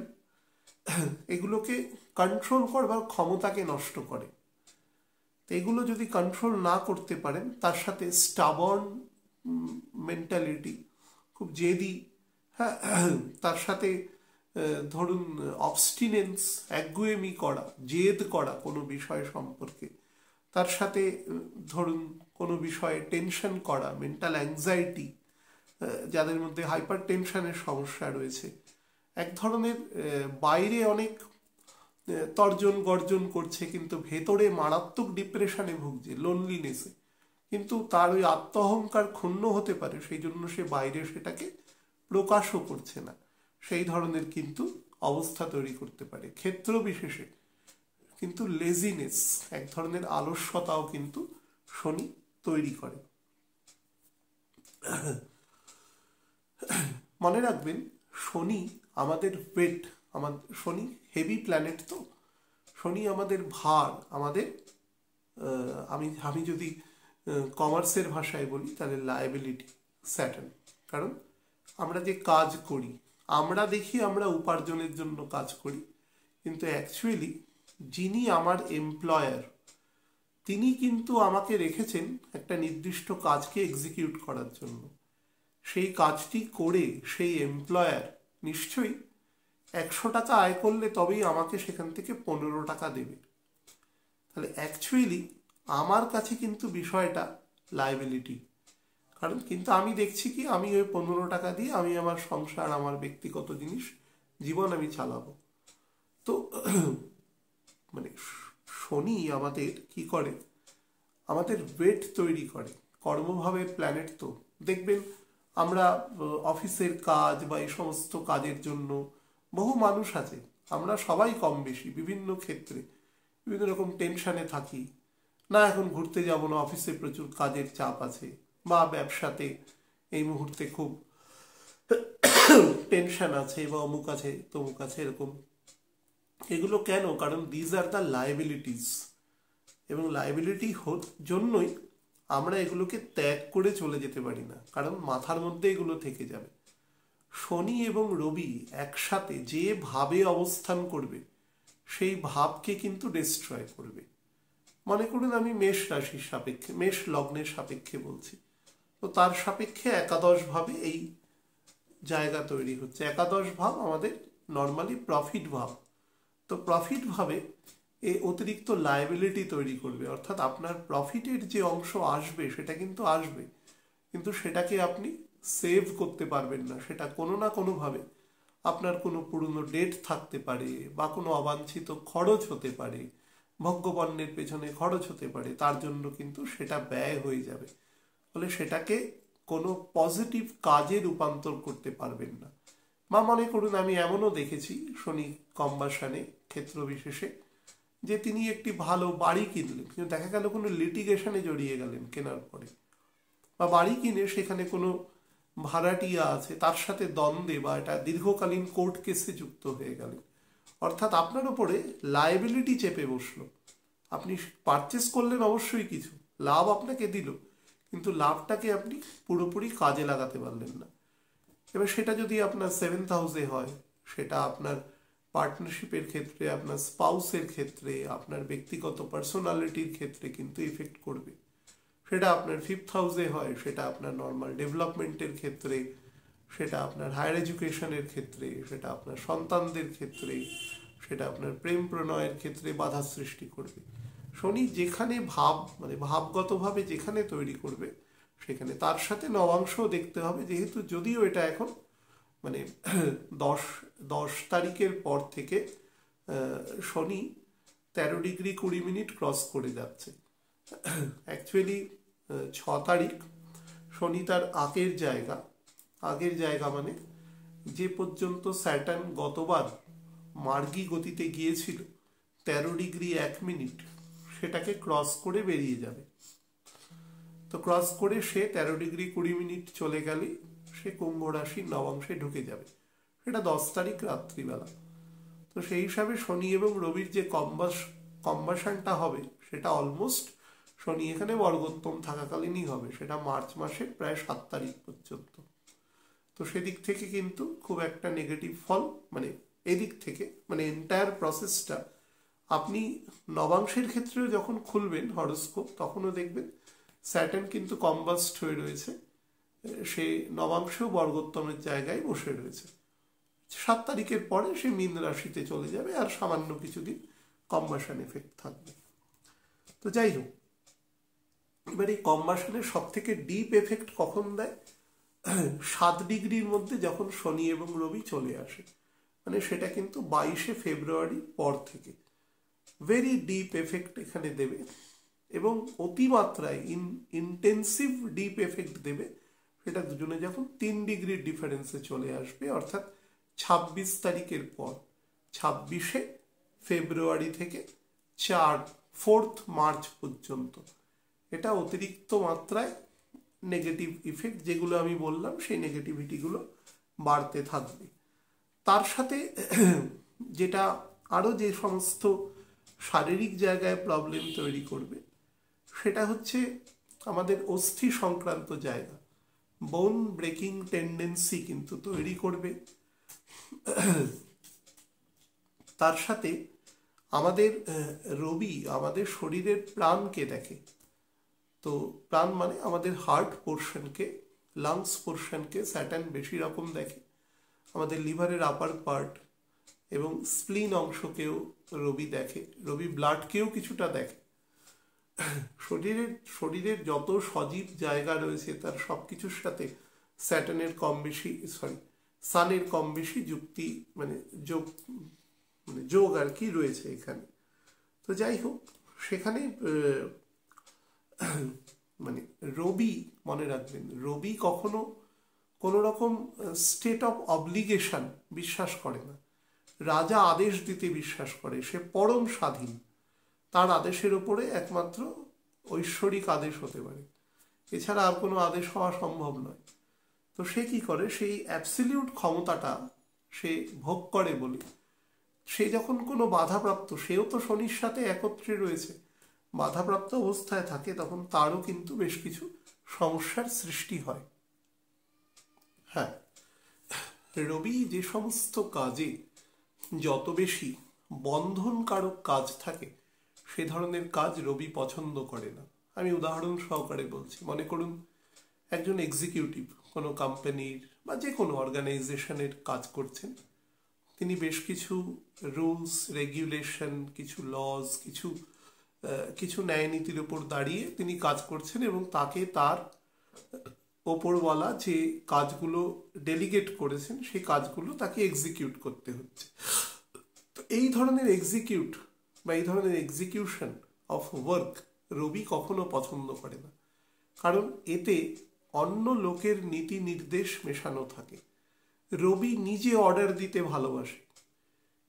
এগুলোকে কন্ট্রোল করবার ক্ষমতাকে নষ্ট করে। এগুলো যদি কন্ট্রোল না করতে পারেন, তার সাথে স্টাবর্ন মেন্টালিটি, খুব জেদি, হ্যাঁ, তার সাথে ধরুন অবস্টিনেন্স, একগুয়েমি করা, জেদ করা কোনো বিষয় সম্পর্কে, তার সাথে ধরুন কোনো বিষয়ে টেনশন করা, মেন্টাল অ্যাংজাইটি, যাদের মধ্যে হাইপার টেনশনের সমস্যা রয়েছে, এক ধরনের বাইরে অনেক তর্জন গর্জন করছে কিন্তু ভেতরে মারাত্মক ডিপ্রেশনে ভুগছে, লোনলিনেসে, কিন্তু তার ওই আত্ম অহংকার ক্ষুণ্ণ হতে পারে, সেই জন্য সে বাইরে সেটাকে প্রকাশও করছে না, সেই ধরনের কিন্তু অবস্থা তৈরি করতে পারে। ক্ষেত্র বিশেষে কিন্তু লেজিনেস, এক ধরনের আলস্যতাও কিন্তু শনি তৈরি করে। মনে রাখবেন শনি আমাদের ওয়েট, শনি হেভি প্ল্যানেট, তো শনি আমাদের ভার, আমাদের আমি যদি কমার্সের ভাষায় বলি তাহলে লায়াবিলিটি স্যাটার্ন। কারণ আমরা যে কাজ করি, আমরা দেখি আমরা উপার্জনের জন্য কাজ করি, কিন্তু অ্যাকচুয়ালি যিনি আমার এমপ্লয়ার তিনি কিন্তু আমাকে রেখেছেন একটা নির্দিষ্ট কাজকে এক্সিকিউট করার জন্য। সেই কাজটি করে সেই এমপ্লয়ার নিশ্চয়ই 100 টাকা আয় করলে তবেই আমাকে সেখান থেকে 15 টাকা দেবে। তাহলে অ্যাকচুয়ালি আমার কাছে কিন্তু বিষয়টা লায়াবিলিটি। কারণ কিন্তু আমি দেখছি কি আমি ওই 15 টাকা দিয়ে আমি আমার সংসার, আমার ব্যক্তিগত জিনিস, জীবন আমি চালাবো। তো মানে শনি আমাদের কি করে, আমাদের ওয়েট তৈরি করে, কর্মভাবের প্ল্যানেট। তো দেখবেন আমরা অফিসের কাজ বা এই সমস্ত কাজের জন্য বহু মানুষ আছে, আমরা সবাই কম বেশি বিভিন্ন ক্ষেত্রে বিভিন্ন রকম টেনশনে থাকি, না এখন ঘুরতে যাব না, অফিসে প্রচুর কাজের চাপ আছে, বা ব্যবসাতে এই মুহূর্তে খুব টেনশন আছে, বা অমুক আছে তমুক আছে, এরকম। এগুলো কেন? কারণ দিজ আর দ্য লায়াবিলিটিস, এবং লায়াবিলিটি জন্যই আমরা এগুলোকে ত্যাগ করে চলে যেতে পারি না, কারণ মাথার মধ্যে এগুলো থেকে যাবে। শনি এবং রবি একসাথে যে ভাবে অবস্থান করবে সেই ভাবকে কিন্তু ডিস্ট্রয় করবে। মনে করুন আমি মেষ রাশির সাপেক্ষে, মেষ লগ্নের সাপেক্ষে বলছি, তো তার সাপেক্ষে একাদশ ভাবে এই জায়গা তৈরি হচ্ছে। একাদশ ভাব আমাদের নর্মালি প্রফিট ভাব, তো প্রফিট ভাবে এই অতিরিক্ত লায়াবিলিটি তৈরি করবে, অর্থাৎ আপনার প্রফিটের যে অংশ আসবে সেটা কিন্তু আসবে, কিন্তু সেটাকে আপনি সেভ করতে পারবেন না, সেটা কোনো না কোনোভাবে আপনার কোনো পুরনো ডেট থাকতে পারে, বা কোনো অবাঞ্ছিত খরচ হতে পারে, ভোগ্যপণ্যের পেছনে খরচ হতে পারে, তার জন্য কিন্তু সেটা ব্যয় হয়ে যাবে, ফলে সেটাকে কোনো পজিটিভ কাজে রূপান্তর করতে পারবেন না। বা মনে করুন আমি এমনও দেখেছি শনি কম্বাসানে ক্ষেত্র বিশেষে, যে তিনি একটি ভালো বাড়ি কিনলেন, কিন্তু দেখা গেল কোনো লিটিগেশনে জড়িয়ে গেলেন কেনার পরে, বা বাড়ি কিনে সেখানে কোনো ভাড়াটিয়া আছে তার সাথে দ্বন্দ্বে বা এটা দীর্ঘকালীন কোর্ট কেসে যুক্ত হয়ে গেলেন, অর্থাৎ আপনার উপরে লায়াবিলিটি চেপে বসলো। আপনি পারচেস করলেন অবশ্যই, কিছু লাভ আপনাকে দিল, কিন্তু লাভটাকে আপনি পুরোপুরি কাজে লাগাতে পারলেন না। এবার সেটা যদি আপনার 7th হাউসে হয়, সেটা আপনার পার্টনারশিপের ক্ষেত্রে, আপনার স্পাউসের ক্ষেত্রে, আপনার ব্যক্তিগত পার্সোনালিটির ক্ষেত্রে কিন্তু ইফেক্ট করবে। সেটা আপনার 5th হাউসে হয়, সেটা আপনার নর্মাল ডেভেলপমেন্টের ক্ষেত্রে, সেটা আপনার হায়ার এডুকেশনের ক্ষেত্রে, সেটা আপনার সন্তানদের ক্ষেত্রে, সেটা আপনার প্রেম প্রণয়ের ক্ষেত্রে বাধা সৃষ্টি করবে। শনি যেখানে ভাবগতভাবে যেখানে তৈরি করবে সেখানে, তার সাথে নবাংশও দেখতে হবে, যেহেতু যদিও এটা এখন 10 তারিখের পর থেকে শনি 13 ডিগ্রি 20 মিনিট ক্রস করে যাচ্ছে। অ্যাকচুয়ালি 6 তারিখ শনি তার আগের জায়গা মানে যে পর্যন্ত স্যাটার্ন গতবার মার্গী গতিতে গিয়েছিল 13 ডিগ্রি 1 মিনিট, সেটাকে ক্রস করে বেরিয়ে যাবে। তো ক্রস করে সে 13 ডিগ্রি 20 মিনিট চলে গেলে সে কুম্ভ রাশির নবাংশে ঢুকে যাবে, সেটা 10 তারিখ রাত্রিবেলা। তো সেই হিসাবে শনি এবং রবির যে কম্বাসনটা হবে সেটা অলমোস্ট শনি এখানে বর্গোত্তম থাকাকালীনই হবে, সেটা মার্চ মাসের প্রায় 7 তারিখ পর্যন্ত। তো সেদিক থেকে কিন্তু খুব একটা নেগেটিভ ফল, এদিক থেকে এন্টায়ার প্রসেসটা আপনি নবাংশের ক্ষেত্রেও যখন খুলবেন হরোস্কোপ, তখনও দেখবেন স্যাটার্ন কিন্তু কম্বাস্ট হয়ে রয়েছে, সে নবাংশেও বর্গোত্তমের জায়গায় বসে রয়েছে। 7 তারিখের পরে সে মীন রাশিতে চলে যাবে, আর সামান্য কিছুদিন কম্বাশন এফেক্ট থাকবে। তো যাই হোক, এবার এই কম্বাশনের সব থেকে ডিপ এফেক্ট কখন দেয়? 7 ডিগ্রির মধ্যে যখন শনি এবং রবি চলে আসে, মানে সেটা কিন্তু 22শে ফেব্রুয়ারি পর থেকে ভেরি ডিপ এফেক্ট এখানে দেবে, এবং অতিমাত্রায় ইন্টেন্সিভ ডিপ এফেক্ট দেবে। সেটা দুজনে যখন 3 ডিগ্রির ডিফারেন্সে চলে আসবে, অর্থাৎ 26 তারিখের পর, 26শে ফেব্রুয়ারি থেকে 4 মার্চ পর্যন্ত এটা অতিরিক্ত মাত্রায় নেগেটিভ ইফেক্ট, যেগুলো আমি বললাম সেই নেগেটিভিটিগুলো বাড়তে থাকবে। তার সাথে যেটা আরও যে সমস্ত শারীরিক জায়গায় প্রবলেম তৈরি করবে, সেটা হচ্ছে আমাদের অস্থি সংক্রান্ত জায়গা, বোন ব্রেকিং টেন্ডেন্সি কিন্তু তৈরি করবে। তার সাথে আমাদের রবি আমাদের শরীরের প্রাণকে দেখে, তো প্রাণ মানে আমাদের হার্ট পোর্শনকে, লাংস পোর্শনকে স্যাটার্ন বেশি রকম দেখে, আমাদের লিভারের আপার পার্ট এবং স্প্লিন অংশকেও রবি দেখে, রবি ব্লাডকেও কিছুটা দেখে। শরীরের যত সজীব জায়গা রয়েছে তার সব কিছুর সাথে স্যাটার্নের কম বেশি, সানের কম বেশি যুক্তি, মানে যোগ আর কি রয়েছে এখানে। তো যাই হোক, সেখানে মানে রবি, মনে রাখবেন, রবি কখনো কোনো রকম স্টেট অফ অবলিগেশন বিশ্বাস করে না, রাজা আদেশ দিতে বিশ্বাস করে, সে পরম স্বাধীন, তার আদেশের ওপরে একমাত্র ঐশ্বরিক আদেশ হতে পারে, এছাড়া আর কোনো আদেশ হওয়া সম্ভব নয়। তো সে কি করে, সেই অ্যাবসলিউট ক্ষমতাটা সে ভোগ করে বলে সে যখন কোনো বাধাপ্রাপ্ত, সেও তো শনির সাথে একত্রে রয়েছে, বাধাপ্রাপ্ত অবস্থায় থাকে, তখন তারও কিন্তু বেশ কিছু সমস্যার সৃষ্টি হয়। হ্যাঁ, রবি যে সমস্ত কাজে যত বেশি বন্ধনকারক কাজ থাকে সে ধরনের কাজ রবি পছন্দ করে না। আমি উদাহরণ সহকারে বলছি, মনে করুন একজন এক্সিকিউটিভ কোনো কোম্পানির বা যে কোনো অর্গানাইজেশনের কাজ করছেন, তিনি বেশ কিছু রুলস রেগুলেশন, কিছু লজ, কিছু ন্যায় নীতির উপর দাঁড়িয়ে তিনি কাজ করছেন, এবং তাকে তার ওপরওয়ালা যে কাজগুলো ডেলিগেট করেছেন সেই কাজগুলো তাকে এক্সিকিউট করতে হচ্ছে। তো এই ধরনের এক্সিকিউট বা এই ধরনের এক্সিকিউশন অফ ওয়ার্ক রবি কখনো পছন্দ করে না, কারণ এতে অন্য লোকের নীতি নির্দেশ মেশানো থাকে। রবি নিজে অর্ডার দিতে ভালোবাসে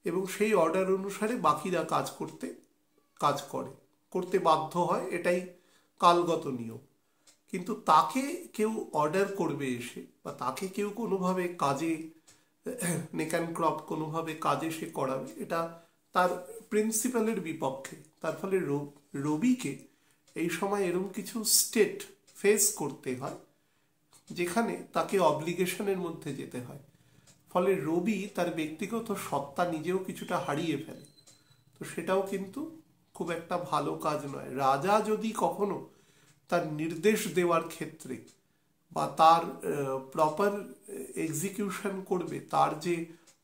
এবং সেই অর্ডার অনুসারে বাকিরা কাজ করতে বাধ্য হয়, এটাই কালগত নিয়ম। কিন্তু তাকে কেউ অর্ডার করবে এসে, বা তাকে কেউ কোনোভাবে কাজে নেকানক্রপ কোনোভাবে কাজে সে করাবে, এটা তার প্রিন্সিপালের বিপক্ষে। তার ফলে রবিকে এই সময় এরকম কিছু স্টেট ফেস করতে হয় যেখানে তাকে অব্লিগেশনের মধ্যে যেতে হয়, ফলে রবি তার ব্যক্তিগত সত্তা নিজেও কিছুটা হারিয়ে ফেলে। তো সেটাও কিন্তু খুব একটা ভালো কাজ নয়। রাজা যদি কখনো তার নির্দেশ দেওয়ার ক্ষেত্রে বা তার প্রপার এক্সিকিউশন করবে, তার যে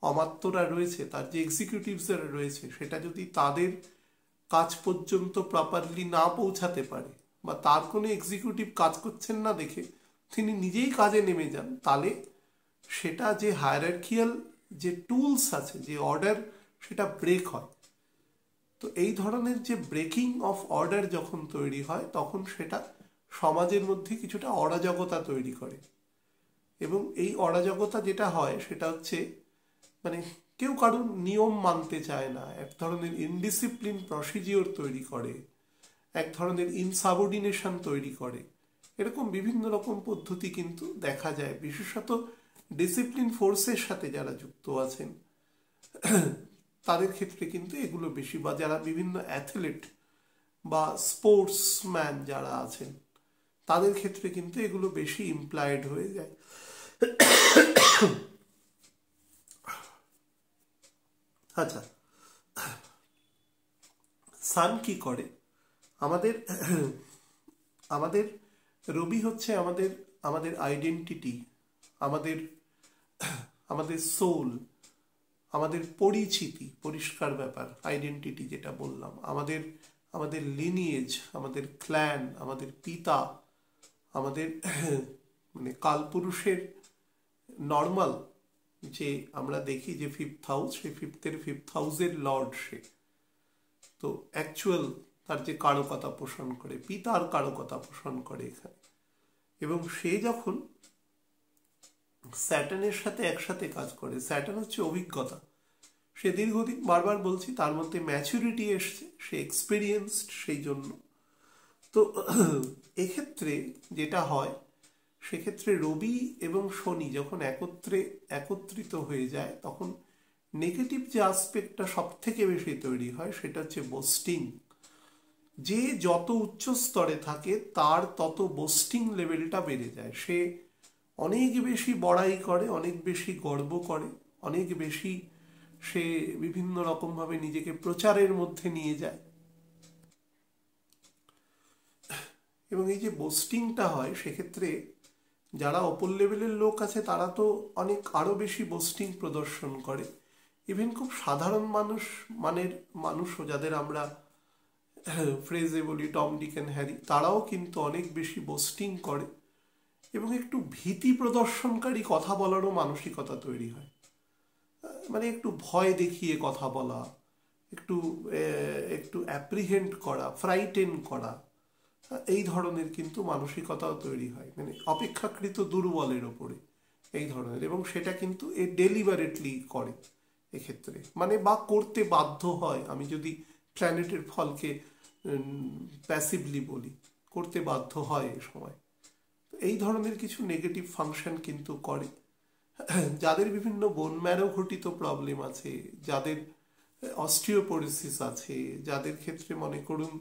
অমাত্যরা রয়েছে, তার যে এক্সিকিউটিভসরা রয়েছে, সেটা যদি তাদের কাজ পর্যন্ত প্রপারলি না পৌঁছাতে পারে, বা তার কোনো এক্সিকিউটিভ কাজ করছেন না দেখে তিনি নিজেই কাজে নেমে যান, তাহলে সেটা যে হায়ারার্কিয়াল যে টুলস আছে, যে অর্ডার, সেটা ব্রেক হয়। তো এই ধরনের যে ব্রেকিং অফ অর্ডার যখন তৈরি হয়, তখন সেটা সমাজের মধ্যে কিছুটা অরাজকতা তৈরি করে, এবং এই অরাজকতা যেটা হয় সেটা হচ্ছে, মানে কেউ কারোর নিয়ম মানতে চায় না, এক ধরনের ইনডিসিপ্লিন প্রসিজিওর তৈরি করে, এক ধরনের ইনসাবঅর্ডিনেশন তৈরি করে। এরকম বিভিন্ন রকম পদ্ধতি কিন্তু দেখা যায়, বিশেষত ডিসিপ্লিন ফোর্সের সাথে যারা যুক্ত আছেন তাদের ক্ষেত্রে কিন্তু এগুলো বেশি, বা যারা বিভিন্ন অ্যাথলেট বা স্পোর্টসম্যান যারা আছেন তাদের ক্ষেত্রে কিন্তু এগুলো বেশি ইমপ্লয়েড হয়ে যায়। আচ্ছা, সান কি করে? আমাদের রবি হচ্ছে আমাদের আইডেন্টিটি, আমাদের সোল, আমাদের পরিচিতি, পরিষ্কার ব্যাপার, আইডেন্টিটি যেটা বললাম, আমাদের আমাদের লিনিয়েজ, আমাদের ক্ল্যান, আমাদের পিতা, আমাদের মানে কালপুরুষের নর্মাল যে আমরা দেখি যে ফিফথ হাউস, সেই ফিফথ হাউসের লর্ড সে, তো অ্যাকচুয়াল তার যে কারকতা পোষণ করে, পিতার কারকতা পোষণ করে এখানে। এবং সে যখন স্যাটার্নের সাথে একসাথে কাজ করে, স্যাটার্ন হচ্ছে অভিজ্ঞতা, সে দীর্ঘদিন, বারবার বলছি, তার মধ্যে ম্যাচুরিটি এসছে, সে এক্সপিরিয়েন্সড, সেই জন্য। তো এক্ষেত্রে যেটা হয়, সেক্ষেত্রে রবি এবং শনি যখন একত্রিত হয়ে যায়, তখন নেগেটিভ যে আসপেক্টটা সব থেকে বেশি তৈরি হয় সেটা হচ্ছে বোস্টিং। যে যত উচ্চ স্তরে থাকে তার তত বোস্টিং লেভেলটা বেড়ে যায়, সে অনেক বেশি বড়াই করে, অনেক বেশি গর্ব করে, অনেক বেশি সে বিভিন্ন রকমভাবে নিজেকে প্রচারের মধ্যে নিয়ে যায়। এবং এই যে বোস্টিংটা হয়, সেক্ষেত্রে যারা অপর লেভেলের লোক আছে তারা তো অনেক আরো বেশি বোস্টিং প্রদর্শন করে। ইভেন খুব সাধারণ মানের মানুষও, যাদের আমরা ফ্রেজে বলি টম, ডিক অ্যান্ড হ্যারি, তারাও কিন্তু অনেক বেশি বোস্টিং করে এবং একটু ভীতি প্রদর্শনকারী কথা বলারও মানসিকতা তৈরি হয়। মানে একটু ভয় দেখিয়ে কথা বলা, একটু একটু অ্যাপ্রিহেন্ড করা, ফ্রাইটেন করা, এই ধরনের কিন্তু মানসিকতাও তৈরি হয়, মানে অপেক্ষাকৃত দুর্বলের ওপরে এই ধরনের। এবং সেটা কিন্তু এ ডেলিবারেটলি করে এক্ষেত্রে, মানে বা করতে বাধ্য হয়। আমি যদি প্ল্যানেটের ফলকে প্যাসিভলি বলি, করতে বাধ্য হয় এ সময়। এই ধরনের কিছু নেগেটিভ ফাংশন কিন্তু করে। যাদের বিভিন্ন বোন ম্যারো ঘটিত প্রবলেম আছে, যাদের অস্টিওপোরোসিস আছে, যাদের ক্ষেত্রে মনে করুন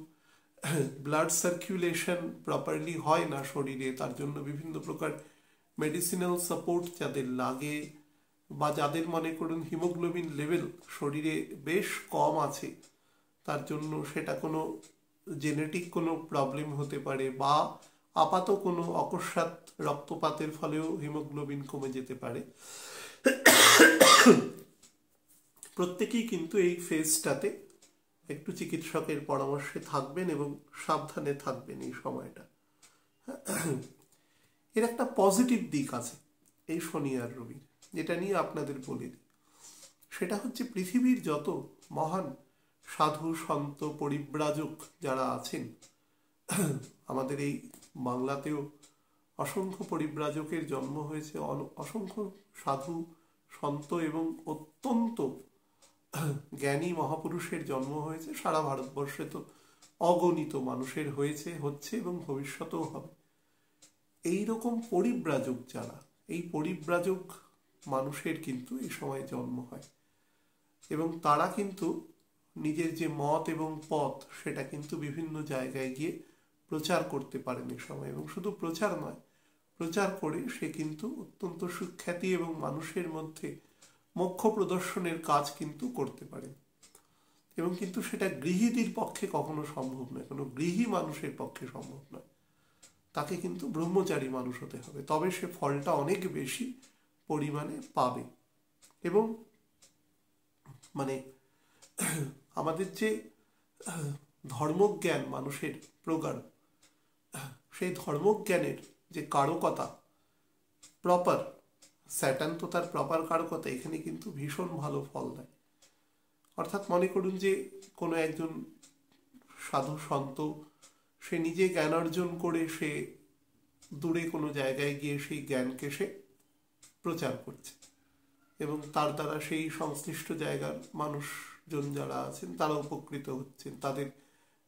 ব্লাড সার্কুলেশন প্রপারলি হয় না শরীরে, তার জন্য বিভিন্ন প্রকার মেডিসিনাল সাপোর্ট যাদের লাগে, বা যাদের মনে করুন হিমোগ্লোবিন লেভেল শরীরে বেশ কম আছে, তার জন্য সেটা কোনো জেনেটিক কোনো প্রবলেম হতে পারে, বা আপাত কোনো অকস্মাৎ রক্তপাতের ফলেও হিমোগ্লোবিন কমে যেতে পারে। প্রত্যেকেই কিন্তু এই ফেজটাতে একটু চিকিৎসকের পরামর্শে থাকবেন এবং সাবধানে থাকবেন এই সময়টা। এর একটা পজিটিভ দিক আছে এই শনি আর রবির, যেটা নিয়ে আপনাদের বলে দিই। সেটা হচ্ছে পৃথিবীর যত মহান সাধু সন্ত পরিব্রাজক যারা আছেন, আমাদের এই বাংলাতেও অসংখ্য পরিব্রাজকের জন্ম হয়েছে, অসংখ্য সাধু সন্ত এবং অত্যন্ত জ্ঞানী মহাপুরুষের জন্ম হয়েছে। সারা ভারতবর্ষে তো অগণিত মানুষের হয়েছে, হচ্ছে এবং ভবিষ্যতেও হবে। এই রকম পরিব্রাজক যারা, এই পরিব্রাজক মানুষের কিন্তু এই সময় জন্ম হয়, এবং তারা কিন্তু নিজের যে মত এবং পথ সেটা কিন্তু বিভিন্ন জায়গায় গিয়ে প্রচার করতে পারেন এই সময়। এবং শুধু প্রচার নয়, প্রচার করে সে কিন্তু অত্যন্ত সুখ্যাতি এবং মানুষের মধ্যে মোক্ষ প্রদর্শনের কাজ কিন্তু করতে পারেন। এবং কিন্তু সেটা গৃহীদের পক্ষে কখনো সম্ভব নয়, কোনো গৃহী মানুষের পক্ষে সম্ভব নয়। তাকে কিন্তু ব্রহ্মচারী মানুষ হতে হবে, তবে সে ফলটা অনেক বেশি পরিমাণে পাবে। এবং মানে আমাদের যে ধর্মজ্ঞান মানুষের প্রগাঢ়, সেই ধর্মজ্ঞানের যে কারকতা প্রপার, স্যাটার্ন তো তার প্রপার কারকতা এখানে কিন্তু ভীষণ ভালো ফল দেয়। অর্থাৎ মনে করুন যে কোনো একজন সাধু সন্ত, সে নিজে জ্ঞান অর্জন করে সে দূরে কোনো জায়গায় গিয়ে সেই জ্ঞানকে সে প্রচার করছে, এবং তার দ্বারা সেই সংশ্লিষ্ট জায়গার মানুষজন যারা আছেন তারা উপকৃত হচ্ছেন, তাদের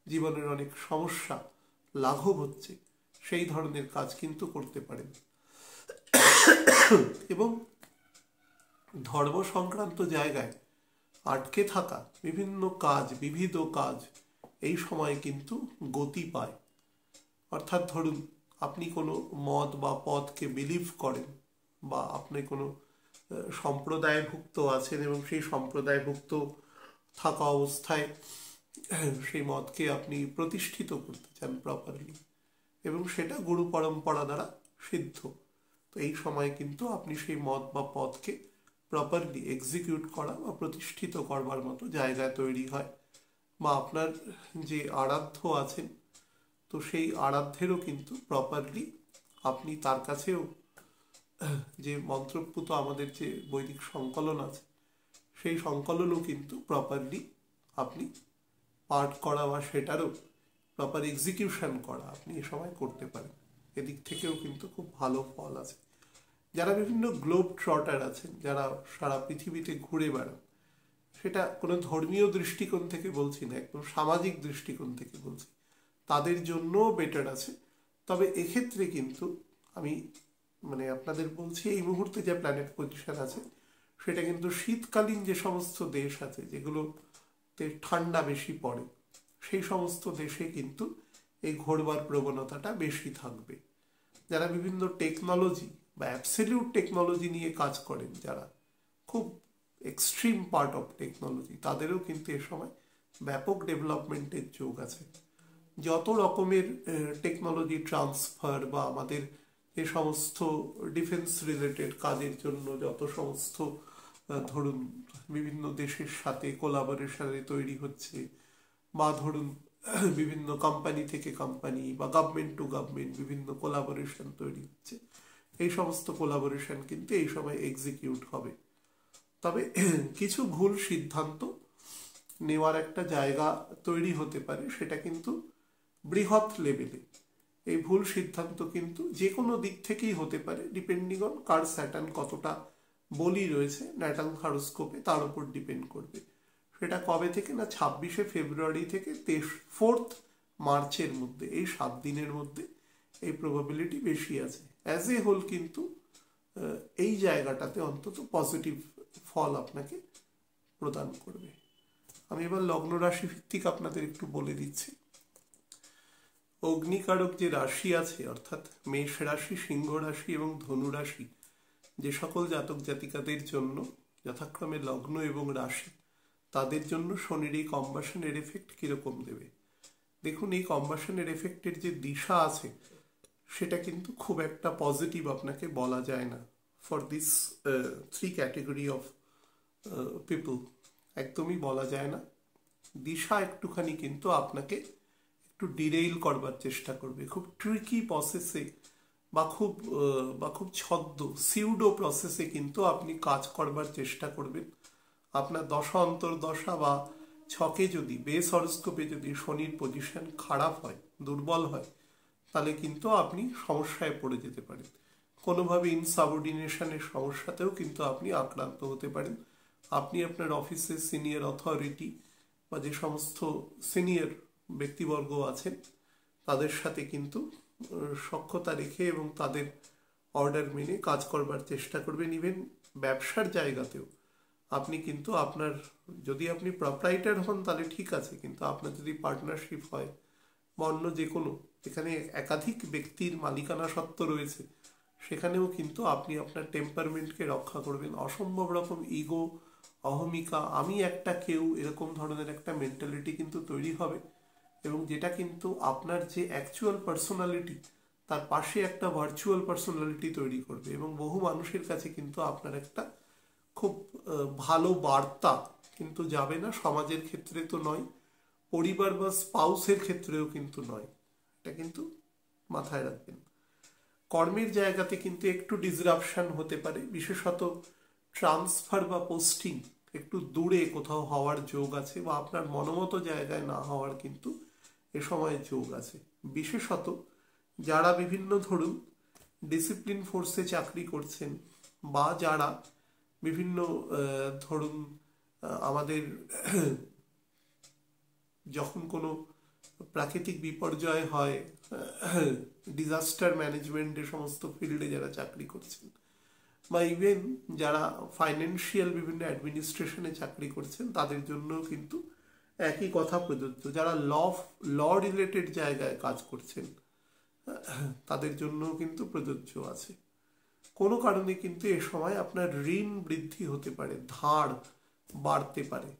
জীবনের অনেক সমস্যা লাঘব হচ্ছে। সেই ধরনের কাজ কিন্তু করতে পারেন। এবং ধর্ম সংক্রান্ত জায়গায় আটকে থাকা বিভিন্ন কাজ, বিবিধ কাজ এই সময় কিন্তু গতি পায়। অর্থাৎ ধরুন আপনি কোনো মত বা পথকে বিলিভ করেন, বা আপনি কোনো সম্প্রদায়ভুক্ত আছেন এবং সেই সম্প্রদায়ভুক্ত থাকা অবস্থায় সেই মতকে আপনি প্রতিষ্ঠিত করতে চান প্রপারলি, এবং সেটা গুরু পরম্পরা দ্বারা সিদ্ধ। তো এই সময় কিন্তু আপনি সেই মত বা পথকে প্রপারলি এক্সিকিউট করা বা প্রতিষ্ঠিত করবার মতো জায়গা তৈরি হয়, বা আপনার যে আরাধ্য আছেন তো সেই আরাধ্যেরও কিন্তু প্রপারলি আপনি তার কাছেও যে মন্ত্রপুত আমাদের যে বৈদিক সংকলন আছে সেই সংকলনও কিন্তু প্রপারলি আপনি পাঠ করা বা সেটারও প্রপার এক্সিকিউশন করা আপনি এ সময় করতে পারেন। এদিক থেকেও কিন্তু খুব ভালো ফল আছে। যারা বিভিন্ন গ্লোব ট্রটার আছেন, যারা সারা পৃথিবীতে ঘুরে বেড়ান, সেটা কোনো ধর্মীয় দৃষ্টিকোণ থেকে বলছি না, একদম সামাজিক দৃষ্টিকোণ থেকে বলছি, তাদের জন্যও বেটার আছে। তবে এক্ষেত্রে কিন্তু আমি আপনাদের বলছি এই মুহূর্তে যে প্ল্যানেট পজিশন আছে সেটা কিন্তু শীতকালীন যে সমস্ত দেশ আছে যেগুলোতে ঠান্ডা বেশি পড়ে সেই সমস্ত দেশে কিন্তু এই ঘোরবার প্রবণতাটা বেশি থাকবে। যারা বিভিন্ন টেকনোলজি বা অ্যাবসলিউট টেকনোলজি নিয়ে কাজ করেন, যারা খুব এক্সট্রিম পার্ট অফ টেকনোলজি, তাদেরও কিন্তু এ সময় ব্যাপক ডেভেলপমেন্টের যোগ আছে। যত রকমের টেকনোলজি ট্রান্সফার বা আমাদের যে সমস্ত ডিফেন্স রিলেটেড কাজের জন্য যত সমস্ত ধরুন বিভিন্ন দেশের সাথে কোলাবোরেশনে তৈরি হচ্ছে, বা ধরুন বিভিন্ন কোম্পানি থেকে কোম্পানি বা গভর্নমেন্ট টু গভর্নমেন্ট বিভিন্ন কোলাবোরেশন তৈরি হচ্ছে, এই সমস্ত কোলাবোরেশন কিন্তু এই সময় এক্সিকিউট হবে। তবে কিছু ভুল সিদ্ধান্ত নেওয়ার একটা জায়গা তৈরি হতে পারে, সেটা কিন্তু বৃহৎ লেভেলে। এই ভুল সিদ্ধান্ত কিন্তু যে কোনো দিক থেকেই হতে পারে, ডিপেন্ডিং অন কার স্যাটার্ন কতটা বলি রয়েছে ন্যাটাল হরোস্কোপে, তার উপর ডিপেন্ড করবে। সেটা কবে থেকে না 26শে ফেব্রুয়ারি থেকে 4th মার্চের মধ্যে, এই 7 দিনের মধ্যে এই প্রবাবিলিটি বেশি আছে। অ্যাজ এ হোল কিন্তু এই জায়গাটাতে অন্তত পজিটিভ ফল আপনাকে প্রদান করবে। আমি এবার লগ্ন রাশি ভিত্তিক আপনাদের একটু বলে দিচ্ছি। অগ্নিকারক যে রাশি আছে, অর্থাৎ মেষ রাশি, সিংহ রাশি এবং ধনু রাশি, যে সকল জাতক জাতিকাদের জন্য যথাক্রমে লগ্ন এবং রাশি, তাদের জন্য শনির এই কম্বাশনের এফেক্ট কিরকম দেবে। দেখুন, এই কম্বাশনের এফেক্টের যে দিশা আছে সেটা কিন্তু খুব একটা পজিটিভ আপনাকে বলা যায় না for this 3 category of people, একদমই বলা যায় না। দিশা একটুখানি কিন্তু আপনাকে একটু ডিরেইল করবার চেষ্টা করবে, খুব ট্রিকি প্রসেসে বা খুব ছদ্ম সিউডো প্রসেসে কিন্তু আপনি কাজ করবার চেষ্টা করবেন। আপনার দশা অন্তর্দশা বা ছকে যদি বেস হরোস্কোপে যদি শনির পজিশন খারাপ হয়, দুর্বল হয়, তাহলে কিন্তু আপনি সমস্যায় পড়ে যেতে পারেন। কোনোভাবে ইনসাবঅর্ডিনেশনের সমস্যাতেও কিন্তু আপনি আক্রান্ত হতে পারেন। আপনি আপনার অফিসের সিনিয়র অথরিটি বা যে সমস্ত সিনিয়র ব্যক্তিবর্গ আছেন তাদের সাথে কিন্তু সখ্যতা রেখে এবং তাদের অর্ডার মেনে কাজ করবার চেষ্টা করবেন। ইভেন ব্যবসার জায়গাতেও আপনি কিন্তু যদি আপনি প্রপ্রাইটার হন তাহলে ঠিক আছে, কিন্তু আপনার যদি পার্টনারশিপ হয় বা অন্য যে কোনো, এখানে একাধিক ব্যক্তির মালিকানা সত্ত্ব রয়েছে, সেখানেও কিন্তু আপনি আপনার টেম্পারমেন্টকে রক্ষা করবেন। অসম্ভব রকম ইগো, অহমিকা, আমি একটা কেউ, এরকম ধরনের একটা মেন্টালিটি কিন্তু তৈরি হবে, এবং যেটা কিন্তু আপনার যে অ্যাকচুয়াল পার্সোনালিটি তার পাশে একটা ভার্চুয়াল পার্সোনালিটি তৈরি করবে, এবং বহু মানুষের কাছে কিন্তু আপনার একটা খুব ভালো বার্তা কিন্তু যাবে না। সমাজের ক্ষেত্রে তো নয়, পরিবার বা স্পাউসের ক্ষেত্রেও কিন্তু নয়, এটা কিন্তু মাথায় রাখবেন। কর্মের জায়গাতে কিন্তু একটু ডিসরাপশন হতে পারে, বিশেষত ট্রান্সফার বা পোস্টিং একটু দূরে কোথাও হওয়ার যোগ আছে, বা আপনার মনোমতো জায়গায় না হওয়ার কিন্তু এ সময় যোগ আছে। বিশেষত যারা বিভিন্ন ধরুন ডিসিপ্লিন ফোর্সে চাকরি করছেন, বা যারা বিভিন্ন ধরুন আমাদের যখন কোনো প্রাকৃতিক বিপর্যয় হয়, ডিজাস্টার ম্যানেজমেন্টের সমস্ত ফিল্ডে যারা চাকরি করছেন, বা ইভেন যারা ফাইন্যান্সিয়াল বিভিন্ন অ্যাডমিনিস্ট্রেশনে চাকরি করছেন, তাদের জন্য কিন্তু একই কথা প্রযোজ্য। যারা ল রিলেটেড জায়গায় কাজ করছেন তাদের জন্য কিন্তু প্রযোজ্য আছে। কোনো কারণে কিন্তু এ সময় আপনার ঋণ বৃদ্ধি হতে পারে, ধার বাড়তে পারে।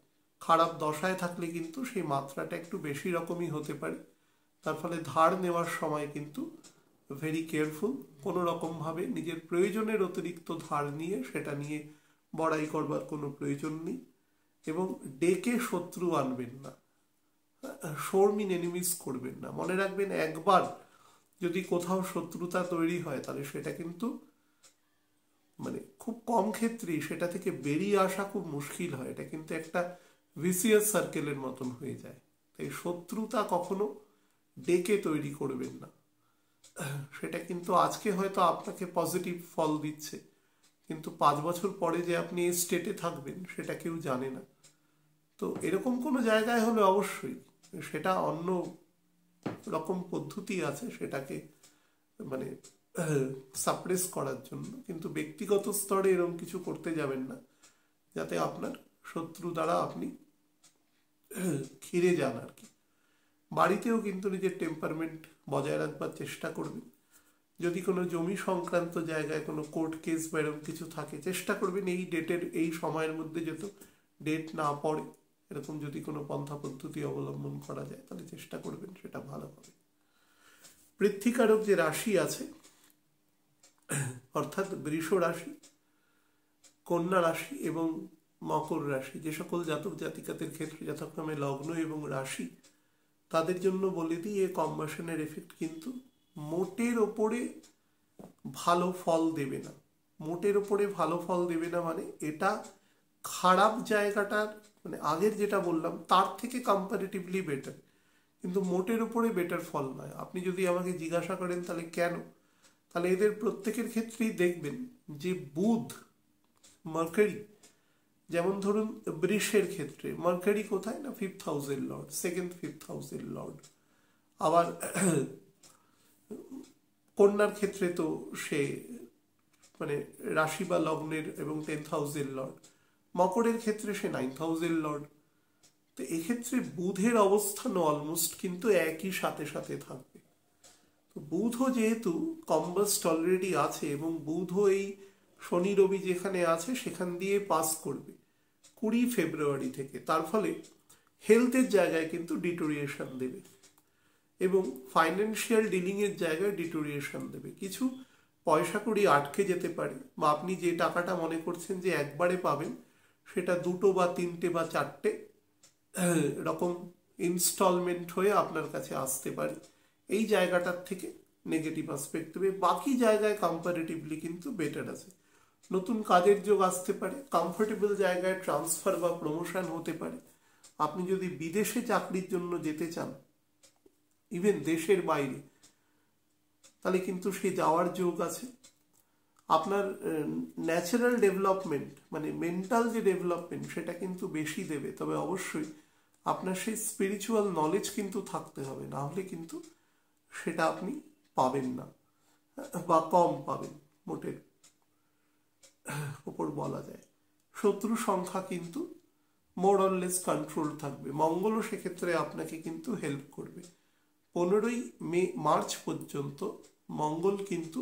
খারাপ দশায় থাকলে কিন্তু সেই মাত্রাটা একটু বেশি রকমই হতে পারে। তার ফলে ধার নেওয়ার সময় কিন্তু ভেরি কেয়ারফুল, কোনো রকমভাবে নিজের প্রয়োজনের অতিরিক্ত ধার নিয়ে সেটা নিয়ে বড়াই করবার কোনো প্রয়োজন নেই। এবং ডেকে শত্রু আনবেন না, শর্মিন এনিমিস করবেন না। মনে রাখবেন, একবার যদি কোথাও শত্রুতা তৈরি হয় তাহলে সেটা কিন্তু মানে খুব কম ক্ষেত্রেই সেটা থেকে বেরিয়ে আসা খুব মুশকিল হয়। এটা কিন্তু একটা ভিসিয়াস সার্কেলের মতন হয়ে যায়। তাই শত্রুতা কখনো ডেকে তৈরি করবেন না। সেটা কিন্তু আজকে হয়তো আপনাকে পজিটিভ ফল দিচ্ছে, কিন্তু 5 বছর পরে যে আপনি এই স্টেটে থাকবেন সেটা কেউ জানে না। তো এরকম কোনো জায়গায় হলে অবশ্যই সেটা অন্য রকম পদ্ধতি আছে সেটাকে মানে সাপ্রেস করার জন্য, কিন্তু ব্যক্তিগত স্তরে এরকম কিছু করতে যাবেন না যাতে আপনার শত্রু দ্বারা আপনি ঘিরে যান আর কি। বাড়িতেও কিন্তু নিজের টেম্পারমেন্ট বজায় রাখবার চেষ্টা করবেন। যদি কোনো জমি সংক্রান্ত জায়গায় কোনো কোর্ট কেস বা এরকম কিছু থাকে, চেষ্টা করবেন এই ডেটের এই সময়ের মধ্যে যত ডেট না পড়ে এরকম যদি কোনো পন্থা পদ্ধতি অবলম্বন করা যায় তাহলে চেষ্টা করবেন, সেটা ভালো হবে। পৃথ্বীকারক যে রাশি আছে অর্থাৎ বৃষ রাশি, কন্যা রাশি এবং মকর রাশি, যে সকল জাতক জাতিকাদের ক্ষেত্রে যথাক্রমে লগ্ন এবং রাশি, তাদের জন্য বলে দিই এ কম্বাসনের এফেক্ট কিন্তু মোটের ওপরে ভালো ফল দেবে না। মোটের ওপরে ভালো ফল দেবে না মানে এটা খারাপ জায়গাটার মানে আগের যেটা বললাম তার থেকে কম্পারেটিভলি বেটার, কিন্তু মোটের উপরে বেটার ফল নয়। আপনি যদি আমাকে জিজ্ঞাসা করেন তাহলে কেন, তাহলে এদের প্রত্যেকের ক্ষেত্রেই দেখবেন যে বুধ, মার্কারি, যেমন ধরুন বৃষের ক্ষেত্রে মার্কারি কোথায় না 5th হাউসের লর্ড, 2nd 5th হাউসের লর্ড। আবার কন্যার ক্ষেত্রে তো সে মানে রাশি বা লগ্নের এবং 10th হাউসের লর্ড। মকরের ক্ষেত্রে সে 9th হাউসের লর্ড। তো এক্ষেত্রে বুধের অবস্থানও অলমোস্ট কিন্তু একই সাথে সাথে থাকবে। তো বুধও যেহেতু কম্বাস্ট অলরেডি আছে এবং বুধও এই শনি রবি যেখানে আছে সেখান দিয়ে পাস করবে 20 ফেব্রুয়ারি থেকে, তার ফলে হেলথের জায়গায় কিন্তু ডিটোরিয়েশন দেবে এবং ফাইন্যান্সিয়াল ডিলিংয়ের জায়গায় ডিটোরিয়েশন দেবে। কিছু পয়সা কড়ি আটকে যেতে পারে, বা আপনি যে টাকাটা মনে করছেন যে একবারে পাবেন সেটা 2টো বা 3টে বা 4টে রকম ইনস্টলমেন্ট হয়ে আপনার কাছে আসতে পারে। এই জায়গাটার থেকে নেগেটিভ আসপেক্ট দেবে, বাকি জায়গায় কম্পারেটিভলি কিন্তু বেটার আছে। নতুন কাজের যোগ আসতে পারে, কমফোর্টেবল জায়গায় ট্রান্সফার বা প্রমোশন হতে পারে। আপনি যদি বিদেশে চাকরির জন্য যেতে চান, ইভেন দেশের বাইরে, তাহলে কিন্তু সে যাওয়ার যোগ আছে। আপনার ন্যাচারাল ডেভেলপমেন্ট মানে মেন্টাল যে ডেভেলপমেন্ট সেটা কিন্তু বেশি দেবে, তবে অবশ্যই আপনার সেই স্পিরিচুয়াল নলেজ কিন্তু থাকতে হবে, না হলে কিন্তু সেটা আপনি পাবেন না বা কম পাবেন মোটের উপর বলা যায়। শত্রু সংখ্যা কিন্তু মোর অর লেস কন্ট্রোল থাকবে। মঙ্গলও সেক্ষেত্রে আপনাকে কিন্তু হেল্প করবে। 15ই মার্চ পর্যন্ত মঙ্গল কিন্তু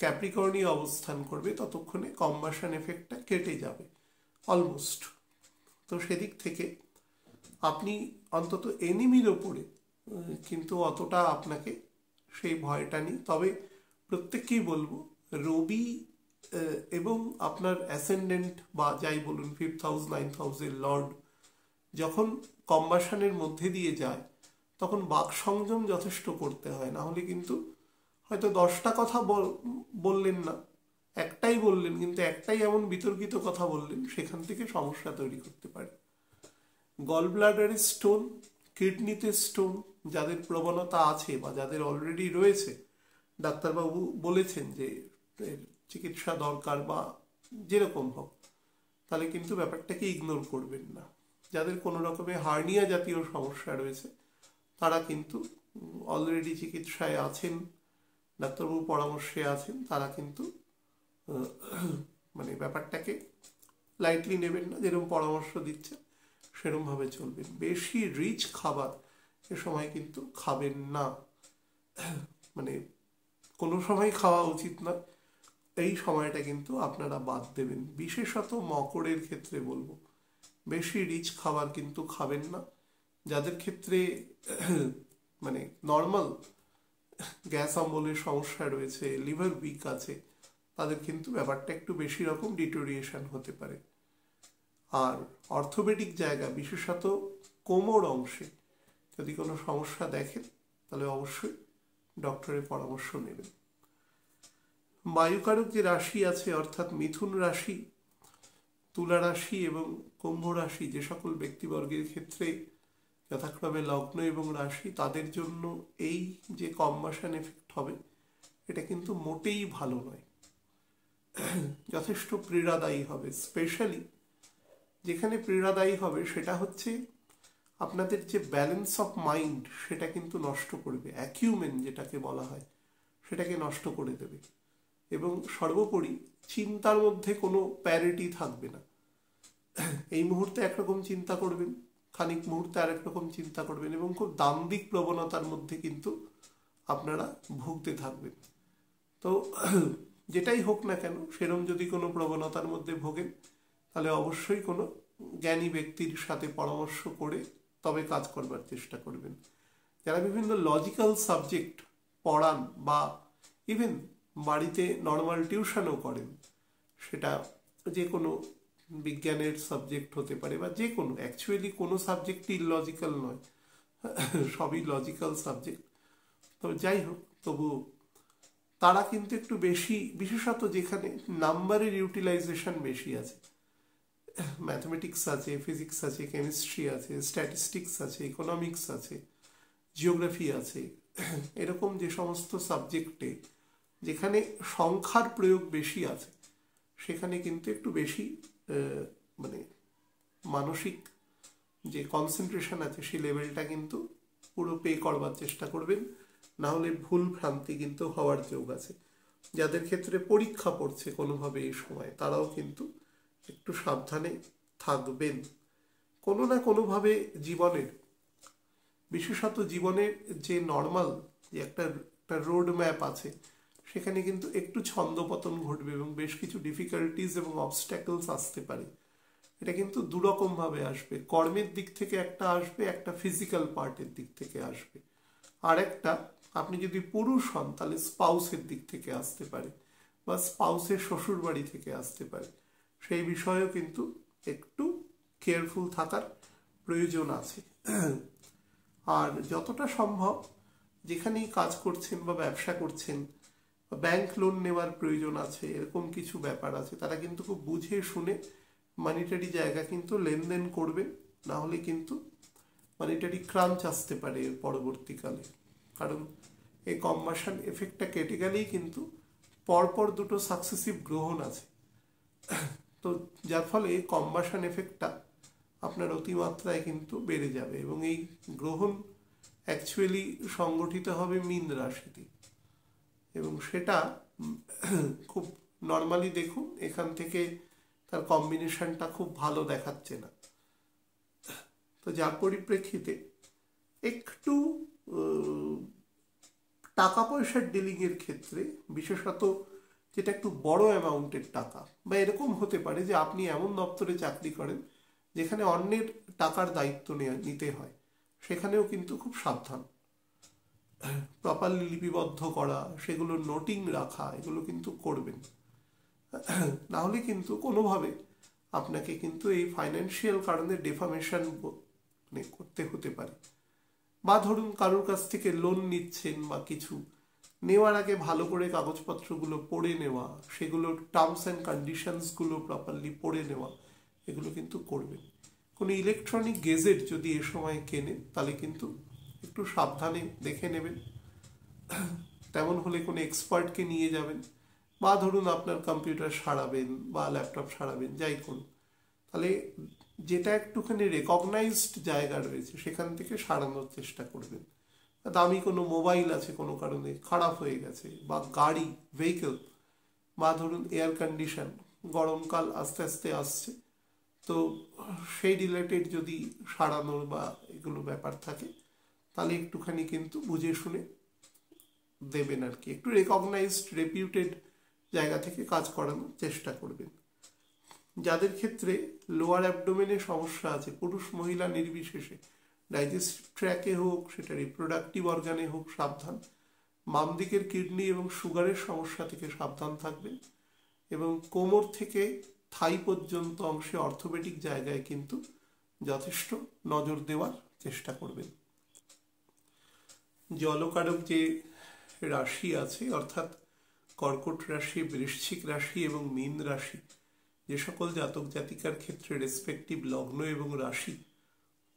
ক্যাপ্রিকর্নে অবস্থান করবে, ততক্ষণে কম্বাসন এফেক্টটা কেটে যাবে অলমোস্ট। তো সেদিক থেকে আপনি অন্তত এনিমির ওপরে কিন্তু অতটা আপনাকে সেই ভয়টা নেই। তবে প্রত্যেককেই বলবো রবি এবং আপনার অ্যাসেন্ডেন্ট বা যাই বলুন 5th হাউস 9th হাউসের লর্ড যখন কম্বাসনের মধ্যে দিয়ে যায় তখন বাক সংযম যথেষ্ট করতে হয়, না হলে কিন্তু হয়তো 10টা কথা বললেন না, একটাই বললেন, কিন্তু একটাই এমন বিতর্কিত কথা বললেন সেখান থেকে সমস্যা তৈরি করতে পারে। গল ব্লাডারে স্টোন, কিডনিতে স্টোন যাদের প্রবণতা আছে বা যাদের অলরেডি রয়েছে, ডাক্তারবাবু বলেছেন যে চিকিৎসা দরকার বা যেরকম হোক, তাহলে কিন্তু ব্যাপারটাকে ইগনোর করবেন না। যাদের কোনো রকমের হার্নিয়া জাতীয় সমস্যা রয়েছে তারা কিন্তু অলরেডি চিকিৎসায় আছেন, ডাক্তারবাবু পরামর্শে আছেন, তারা কিন্তু মানে ব্যাপারটাকে লাইটলি নেবেন না, যেরকম পরামর্শ দিচ্ছেন সেরকমভাবে চলবেন। বেশি রিচ খাবার এ সময় কিন্তু খাবেন না, মানে কোনো সময় খাওয়া উচিত না, এই সময়টা কিন্তু আপনারা বাদ দেবেন। বিশেষত মকরের ক্ষেত্রে বলবো বেশি রিচ খাবার কিন্তু খাবেন না। যাদের ক্ষেত্রে মানে নর্মাল গ্যাস অম্বলের সমস্যা রয়েছে, লিভার উইক আছে, তাদের কিন্তু ব্যাপারটা একটু বেশি রকম ডিটোরিয়েশন হতে পারে। আর অর্থোপেডিক জায়গা বিশেষত কোমর অংশে যদি কোনো সমস্যা দেখেন তাহলে অবশ্যই ডক্টরের পরামর্শ নেবেন। বায়ুকারক যে রাশি আছে অর্থাৎ মিথুন রাশি, তুলা রাশি এবং কুম্ভ রাশি, যে সকল ব্যক্তিবর্গের ক্ষেত্রে যথাক্রমে লগ্ন এবং রাশি, তাদের জন্য এই যে কম্বাশন এফেক্ট হবে এটা কিন্তু মোটেই ভালো নয়, যথেষ্ট পীড়াদায়ী হবে। স্পেশালি যেখানে পীড়াদায়ী হবে সেটা হচ্ছে আপনাদের যে ব্যালেন্স অফ মাইন্ড সেটা কিন্তু নষ্ট করবে, অ্যাকিউমেন যেটাকে বলা হয় সেটাকে নষ্ট করে দেবে, এবং সর্বোপরি চিন্তার মধ্যে কোনো প্যারিটি থাকবে না। এই মুহূর্তে একরকম চিন্তা করবেন, খানিক মুহূর্তে আরেক রকম চিন্তা করবেন, এবং খুব দাম্ভিক প্রবণতার মধ্যে কিন্তু আপনারা ভুগতে থাকবেন। তো যেটাই হোক না কেন, সেরকম যদি কোনো প্রবণতার মধ্যে ভোগেন তাহলে অবশ্যই কোনো জ্ঞানী ব্যক্তির সাথে পরামর্শ করে তবে কাজ করবার চেষ্টা করবেন। যারা বিভিন্ন লজিক্যাল সাবজেক্ট পড়ান বা ইভেন বাড়িতে নর্মাল টিউশনও করেন, সেটা যে কোনো বিজ্ঞানের সাবজেক্ট হতে পারে বা যে কোনো, অ্যাকচুয়ালি কোনো সাবজেক্টই ইললজিক্যাল নয়, সবই লজিক্যাল সাবজেক্ট। তো যাই হোক, তবু তারা কিন্তু একটু বেশি, বিশেষত যেখানে নাম্বারের ইউটিলাইজেশন বেশি আছে, ম্যাথমেটিক্স আছে, ফিজিক্স আছে, কেমিস্ট্রি আছে, স্ট্যাটিস্টিক্স আছে, ইকোনমিক্স আছে, জিওগ্রাফি আছে, এরকম যে সমস্ত সাবজেক্টে যেখানে সংখ্যার প্রয়োগ বেশি আছে সেখানে কিন্তু একটু বেশি মানে মানসিক যে কনসেন্ট্রেশন আছে সেই লেভেলটা কিন্তু পুরো পে করবার চেষ্টা করবেন, না হলে ভুল ভ্রান্তি কিন্তু হওয়ার যোগ আছে। যাদের ক্ষেত্রে পরীক্ষা পড়ছে কোনোভাবে এই সময়, তারাও কিন্তু একটু সাবধানে থাকবেন। কোনো না কোনোভাবে জীবনের, বিশেষত জীবনের যে নর্মাল যে একটা রোড ম্যাপ আছে সেখানে কিন্তু একটু ছন্দপতন ঘটবে এবং বেশ কিছু ডিফিকাল্টিজ এবং অবস্ট্যাকলস আসতে পারে। এটা কিন্তু দুরকমভাবে আসবে, কর্মের দিক থেকে একটা আসবে, একটা ফিজিক্যাল পার্টের দিক থেকে আসবে, আর একটা আপনি যদি পুরুষ হন তাহলে স্পাউসের দিক থেকে আসতে পারে বা স্পাউসের শ্বশুর বাড়ি থেকে আসতে পারে। সেই বিষয়েও কিন্তু একটু কেয়ারফুল থাকার প্রয়োজন আছে। আর যতটা সম্ভব যেখানেই কাজ করছেন বা ব্যবসা করছেন, ব্যাংক লোন নেওয়ার প্রয়োজন আছে, এরকম কিছু ব্যাপার আছে, তারা কিন্তু খুব বুঝে শুনে মানিটারি জায়গা কিন্তু লেনদেন করবেন, না হলে কিন্তু মানিটারি ক্রাঞ্চ আসতে পারে পরবর্তীকালে। কারণ এই কম্বাশন এফেক্টটা কেটে গেলেই কিন্তু পরপর দুটো সাকসেসিভ গ্রহণ আছে, তো যার ফলে কম্বাশন এফেক্টটা আপনার অতিমাত্রায় কিন্তু বেড়ে যাবে, এবং এই গ্রহণ অ্যাকচুয়ালি সংগঠিত হবে মীন রাশিতে, এবং সেটা খুব নর্মালি দেখুন এখান থেকে তার কম্বিনেশনটা খুব ভালো দেখাচ্ছে না। তো যার পরিপ্রেক্ষিতে একটু টাকা পয়সার ডিলিংয়ের ক্ষেত্রে, বিশেষত যেটা একটু বড় অ্যামাউন্টের টাকা, বা এরকম হতে পারে যে আপনি এমন দপ্তরে চাকরি করেন যেখানে অন্যের টাকার দায়িত্ব নিতে হয়, সেখানেও কিন্তু খুব সাবধান। প্রপারলি লিপিবদ্ধ করা, সেগুলো নোটিং রাখা, এগুলো কিন্তু করবেন, না হলে কিন্তু কোনোভাবে আপনাকে কিন্তু এই ফাইন্যান্সিয়াল কারণে ডেফামেশন করতে হতে পারে। বা ধরুন কারোর কাছ থেকে লোন নিচ্ছেন বা কিছু নেওয়ার আগে ভালো করে কাগজপত্রগুলো পড়ে নেওয়া, সেগুলোর টার্মস অ্যান্ড কন্ডিশনসগুলো প্রপারলি পড়ে নেওয়া, এগুলো কিন্তু করবেন। কোনো ইলেকট্রনিক গেজেট যদি এ সময় কেনেন তাহলে কিন্তু একটু সাবধানে দেখে নেবেন, তেমন হলে কোনো এক্সপার্টকে নিয়ে যাবেন, বা ধরুন আপনার কম্পিউটার সারাবেন বা ল্যাপটপ সারাবেন, যাই করুন, তাহলে যেটা একটুখানি রেকগনাইজড জায়গা রয়েছে সেখান থেকে সারানোর চেষ্টা করবেন। দামি কোনো মোবাইল আছে কোনো কারণে খারাপ হয়ে গেছে, বা গাড়ি ভেহিকেল, বা ধরুন এয়ার কন্ডিশন, গরমকাল আস্তে আস্তে আসছে, তো সেই রিলেটেড যদি সারানোর বা এগুলো ব্যাপার থাকে তাহলে একটুখানি কিন্তু বুঝে শুনে দেবেন আর কি, একটু রেকগনাইজড রেপিউটেড জায়গা থেকে কাজ করানোর চেষ্টা করবেন। যাদের ক্ষেত্রে লোয়ার অ্যাবডোমেনে সমস্যা আছে, পুরুষ মহিলা নির্বিশেষে, ডাইজেস্টিভ ট্র্যাকে হোক, সেটা রিপ্রোডাক্টিভ অর্গানে হোক, সাবধান। বাম দিকের কিডনি এবং সুগারের সমস্যা থেকে সাবধান থাকবেন। এবং কোমর থেকে থাই পর্যন্ত অংশে অর্থোপেডিক জায়গায় কিন্তু যথেষ্ট নজর দেওয়ার চেষ্টা করবেন। জলকারক যে রাশি আছে অর্থাৎ কর্কট রাশি, বৃশ্চিক রাশি এবং মীন রাশি, যে সকল জাতক জাতিকার ক্ষেত্রে রেসপেক্টিভ লগ্ন এবং রাশি,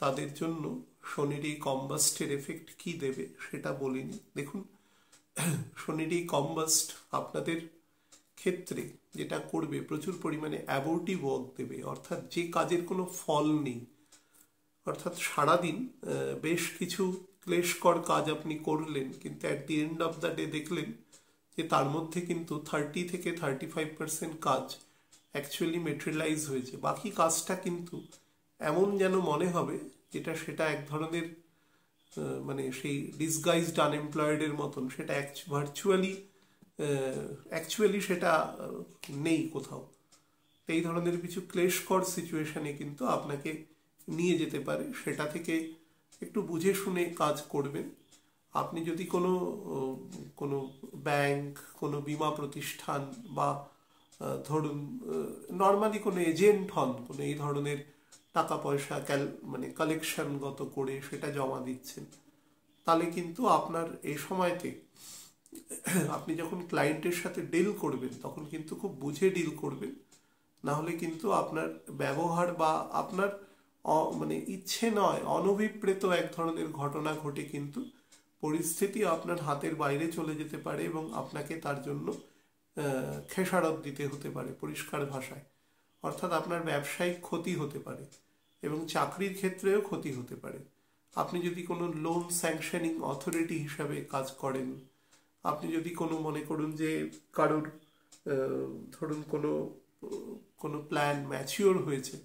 তাদের জন্য শনির এই কম্বাস্টের এফেক্ট কি দেবে সেটা বলিনি। দেখুন, শনির এই কম্বাস্ট আপনাদের ক্ষেত্রে যেটা করবে, প্রচুর পরিমাণে অ্যাবর্টিভ ওয়ার্ক দেবে, অর্থাৎ যে কাজের কোনো ফল নেই, অর্থাৎ সারাদিন বেশ কিছু ক্লেশকর কাজ আপনি করলেন, কিন্তু at the end of the day দেখলেন যে তার মধ্যে কিন্তু 30 থেকে 35% কাজ অ্যাকচুয়ালি মেটেরিয়ালাইজ হয়েছে। বাকি কাজটা কিন্তু এমন যেন মনে হবে যেটা সেটা এক ধরনের মানে সেই ডিসগাইজড আনএমপ্লয়েডের মতন, সেটা অ্যাকচুয়ালি সেটা নেই কোথাও। এই ধরনের কিছু ক্লেশকর সিচুয়েশনে কিন্তু আপনাকে নিয়ে যেতে পারে। সেটা থেকে একটু বুঝে শুনে কাজ করবেন। আপনি যদি কোনো ব্যাংক, কোনো বীমা প্রতিষ্ঠান বা ধরুন নর্মালি কোনো এজেন্ট হন, কোনো এই ধরনের টাকা পয়সা মানে কালেকশনগত করে সেটা জমা দিচ্ছেন, তাহলে কিন্তু আপনার এই সময়তে আপনি যখন ক্লায়েন্টের সাথে ডিল করবেন তখন কিন্তু খুব বুঝে ডিল করবেন। না হলে কিন্তু আপনার ব্যবহার বা আপনার মানে ইচ্ছে নয় অনভিপ্রেত এক ধরনের ঘটনা ঘটে কিন্তু পরিস্থিতি আপনার হাতের বাইরে চলে যেতে পারে এবং আপনাকে তার জন্য খেসারত দিতে হতে পারে পরিষ্কার ভাষায়। অর্থাৎ আপনার ব্যবসায়িক ক্ষতি হতে পারে এবং চাকরির ক্ষেত্রেও ক্ষতি হতে পারে। আপনি যদি কোনো লোন স্যাংশনিং অথরিটি হিসাবে কাজ করেন, আপনি যদি কোনো মনে করুন যে কারোর ধরুন কোনো প্ল্যান ম্যাচিওর হয়েছে,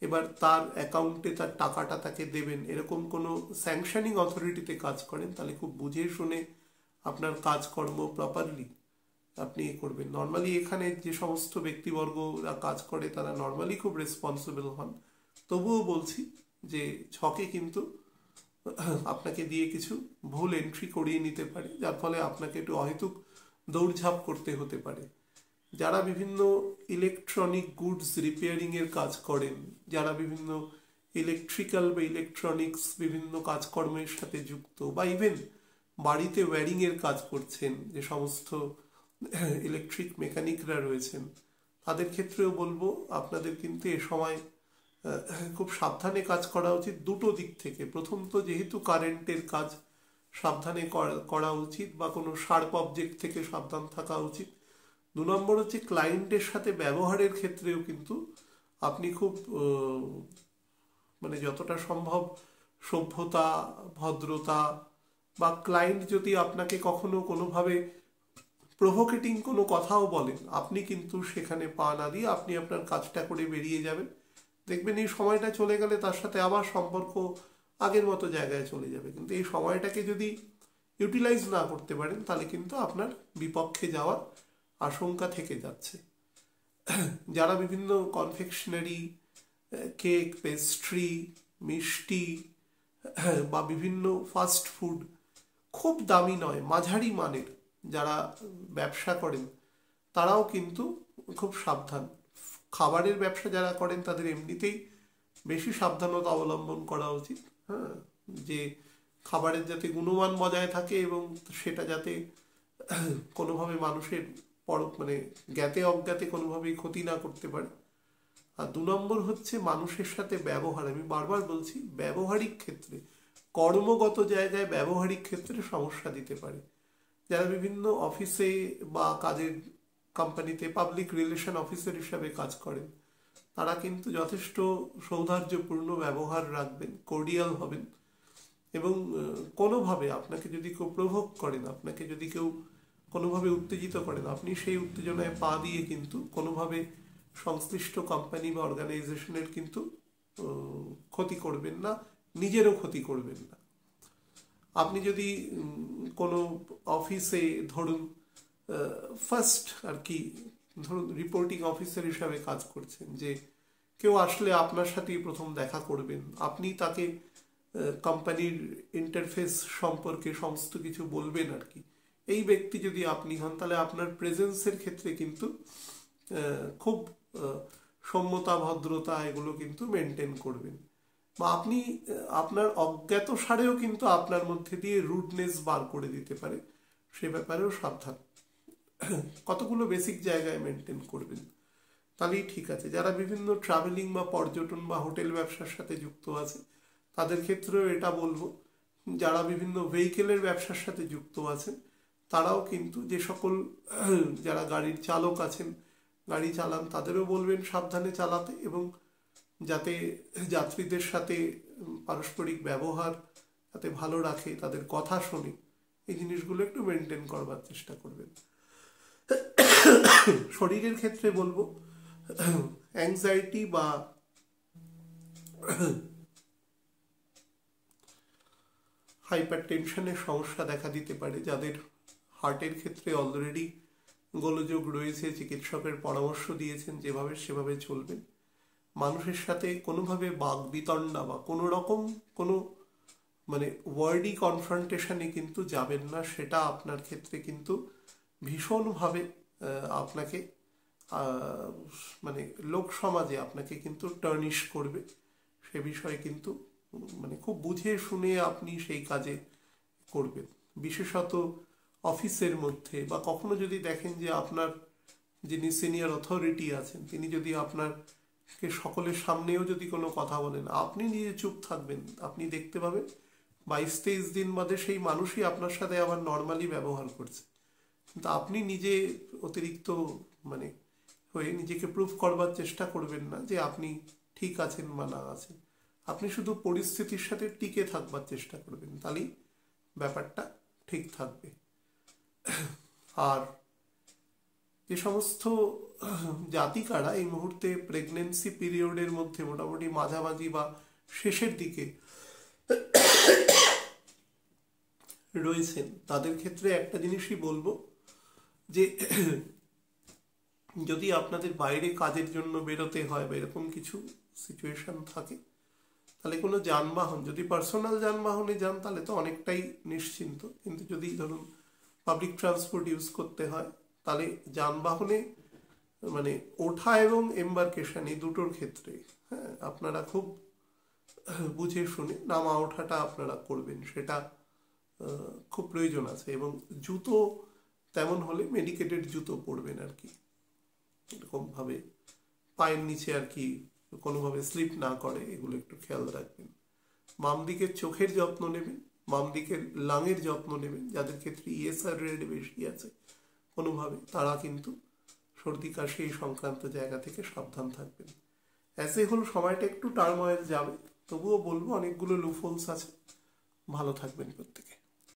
এবার তার অ্যাকাউন্টে তার টাকাটা তাকে দেবেন, এরকম কোনো স্যাংশনিং অথরিটিতে কাজ করেন, তাহলে খুব বুঝে শুনে আপনার কাজকর্ম প্রপারলি আপনি করবেন। নর্মালি এখানে যে সমস্ত ব্যক্তিবর্গরা কাজ করে তারা নর্মালি খুব রেসপন্সিবল হন, তবুও বলছি যে ছকে কিন্তু আপনাকে দিয়ে কিছু ভুল এন্ট্রি করিয়ে নিতে পারে, যার ফলে আপনাকে একটু অহেতুক দৌড়ঝাঁপ করতে হতে পারে। যারা বিভিন্ন ইলেকট্রনিক গুডস রিপেয়ারিং এর কাজ করেন, যারা বিভিন্ন ইলেকট্রিক্যাল বা ইলেকট্রনিক্স বিভিন্ন কাজকর্মের সাথে যুক্ত, বা ইভেন বাড়িতে ওয়্যারিং এর কাজ করছেন, যে সমস্ত ইলেকট্রিক মেকানিকরা রয়েছেন, তাদের ক্ষেত্রেও বলবো আপনাদের কিন্তু এ সময় খুব সাবধানে কাজ করা উচিত দুটো দিক থেকে। প্রথম তো যেহেতু কারেন্টের কাজ সাবধানে করা উচিত, বা কোনো শার্প অবজেক্ট থেকে সাবধান থাকা উচিত। 2 নম্বর হচ্ছে ক্লায়েন্টের সাথে ব্যবহারের ক্ষেত্রেও কিন্তু আপনি খুব মানে যতটা সম্ভব সভ্যতা, ভদ্রতা, বা ক্লায়েন্ট যদি আপনাকে কখনো কোনোভাবে প্রভোকেটিং কোনো কথাও বলেন, আপনি কিন্তু সেখানে পা না দিয়ে আপনি আপনার কাজটা করে বেরিয়ে যাবেন। দেখবেন এই সময়টা চলে গেলে তার সাথে আবার সম্পর্ক আগের মতো জায়গায় চলে যাবে। কিন্তু এই সময়টাকে যদি ইউটিলাইজ না করতে পারেন তাহলে কিন্তু আপনার বিপক্ষে যাওয়ার আশঙ্কা থেকে যাচ্ছে। যারা বিভিন্ন কনফেকশনারি, কেক, পেস্ট্রি, মিষ্টি বা বিভিন্ন ফাস্ট ফুড, খুব দামি নয় মাঝারি মানের যারা ব্যবসা করেন তারাও কিন্তু খুব সাবধান। খাবারের ব্যবসা যারা করেন তাদের এমনিতেই বেশি সাবধানতা অবলম্বন করা উচিত। হ্যাঁ, যে খাবারের যাতে গুণমান বজায় থাকে এবং সেটা যাতে কোনোভাবে মানুষের মানে জ্ঞাতে অজ্ঞাতে কোনোভাবেই ক্ষতি না করতে পারে। আর 2 নম্বর হচ্ছে মানুষের সাথে ব্যবহার। আমি বারবার বলছি, ব্যবহারিক ক্ষেত্রে, কর্মগত জায়গায় ব্যবহারিক ক্ষেত্রে সমস্যা দিতে পারে। যারা বিভিন্ন অফিসে বা কাজের কোম্পানিতে পাবলিক রিলেশন অফিসার হিসাবে কাজ করেন, তারা কিন্তু যথেষ্ট সৌহার্দ্যপূর্ণ ব্যবহার রাখবেন, কোর্ডিয়াল হবেন, এবং কোনোভাবে আপনাকে যদি কেউ প্রভোগ করেন, আপনাকে যদি কেউ কোনোভাবে উত্তেজিত করেন, আপনি সেই উত্তেজনায় পা দিয়ে কিন্তু কোনোভাবে সংশ্লিষ্ট কোম্পানি বা অর্গানাইজেশনের কিন্তু ক্ষতি করবেন না, নিজেরও ক্ষতি করবেন না। আপনি যদি কোনো অফিসে ধরুন ফার্স্ট আর কি ধরুন রিপোর্টিং অফিসার হিসাবে কাজ করছেন, যে কেউ আসলে আপনার সাথেই প্রথম দেখা করবেন, আপনি তাকে কোম্পানির ইন্টারফেস সম্পর্কে সমস্ত কিছু বলবেন আর কি, এই ব্যক্তি যদি আপনি হন, তাহলে আপনার প্রেজেন্সের ক্ষেত্রে কিন্তু খুব সৌম্যতা ভদ্রতা এগুলো কিন্তু মেনটেন করবেন। বা আপনি আপনার অজ্ঞাত সারেও কিন্তু আপনার মধ্যে দিয়ে রুডনেস বার করে দিতে পারে, সে ব্যাপারেও সাবধান। কতগুলো বেসিক জায়গায় মেনটেন করবেন, তাহলেই ঠিক আছে। যারা বিভিন্ন ট্রাভেলিং বা পর্যটন বা হোটেল ব্যবসার সাথে যুক্ত আছে তাদের ক্ষেত্রেও এটা বলবো, যারা বিভিন্ন ভেহিকেলের ব্যবসার সাথে যুক্ত আছেন তারাও কিন্তু, যে সকল যারা গাড়ির চালক আছেন, গাড়ি চালান, তাদেরও বলবেন সাবধানে চালাতে, এবং যাতে যাত্রীদের সাথে পারস্পরিক ব্যবহার যাতে ভালো রাখে, তাদের কথা শোনে, এই জিনিসগুলো একটু মেনটেন করবার চেষ্টা করবেন। শরীরের ক্ষেত্রে বলবো অ্যাংজাইটি বা হাইপার টেনশনের সমস্যা দেখা দিতে পারে। যাদের হার্টের ক্ষেত্রে অলরেডি গোলযোগ রয়েছে, চিকিৎসকের পরামর্শ দিয়েছেন যেভাবে সেভাবে চলবেন। মানুষের সাথে কোনোভাবে বাক বিতণ্ডা বা কোনো রকম কোনো ওয়ার্ডি কনফ্রন্টেশনে কিন্তু যাবেন না, সেটা আপনার ক্ষেত্রে কিন্তু ভীষণভাবে আপনাকে লোক সমাজে আপনাকে কিন্তু টার্নিশ করবে। সে বিষয়ে কিন্তু খুব বুঝে শুনে আপনি সেই কাজে করবেন। বিশেষত অফিসের মধ্যে, বা কখনো যদি দেখেন যে আপনার যিনি সিনিয়র অথরিটি আছেন তিনি যদি আপনাকে সকলের সামনেও যদি কোনো কথা বলেন, আপনি নিজে চুপ থাকবেন। আপনি দেখতে পাবেন 22-23 দিন বাদে সেই মানুষই আপনার সাথে আবার নর্মালি ব্যবহার করছে, কিন্তু আপনি নিজে অতিরিক্ত হয়ে নিজেকে প্রুফ করবার চেষ্টা করবেন না যে আপনি ঠিক আছেন বা না আছেন। আপনি শুধু পরিস্থিতির সাথে টিকে থাকবার চেষ্টা করবেন, তাহলেই ব্যাপারটা ঠিক থাকবে। আর যে সমস্ত জাতিকারা এই মুহূর্তে প্রেগনেন্সি পিরিয়ডের মধ্যে মোটামুটি মাঝামাঝি বা শেষের দিকে রয়েছেন, তাদের ক্ষেত্রে একটা জিনিসই বলবো যে যদি আপনাদের বাইরে কাজের জন্য বেরোতে হয় বা এরকম কিছু সিচুয়েশন থাকে, তাহলে কোনো যানবাহন, যদি পার্সোনাল যানবাহনে যান তাহলে তো অনেকটাই নিশ্চিন্ত, কিন্তু যদি ধরুন পাবলিক ট্রান্সপোর্ট ইউজ করতে হয় তাহলে যানবাহনে ওঠা এবং এম্বার্কেশন এই দুটোর ক্ষেত্রে আপনারা খুব বুঝে শুনে নামা ওঠাটা আপনারা করবেন, সেটা খুব প্রয়োজন আছে। এবং জুতো তেমন হলে মেডিকেটেড জুতো পরবেন আর কি, এরকমভাবে পায়ের নিচে আর কি কোনোভাবে স্লিপ না করে, এগুলো একটু খেয়াল রাখবেন। বাম দিকের চোখের যত্ন নেবেন, বাম দিকের লাঙের যত্ন নেবেন। যাদের ক্ষেত্রে ইএসআর রেট বেশি আছে কোনোভাবে, তারা কিন্তু সর্দি কাশি এই সংক্রান্ত জায়গা থেকে সাবধান থাকবেন। অ্যাসে হল সময়টা একটু টার্ময়েল যাবে, তবুও বলবো অনেকগুলো লুফোলস আছে। ভালো থাকবেন প্রত্যেকে।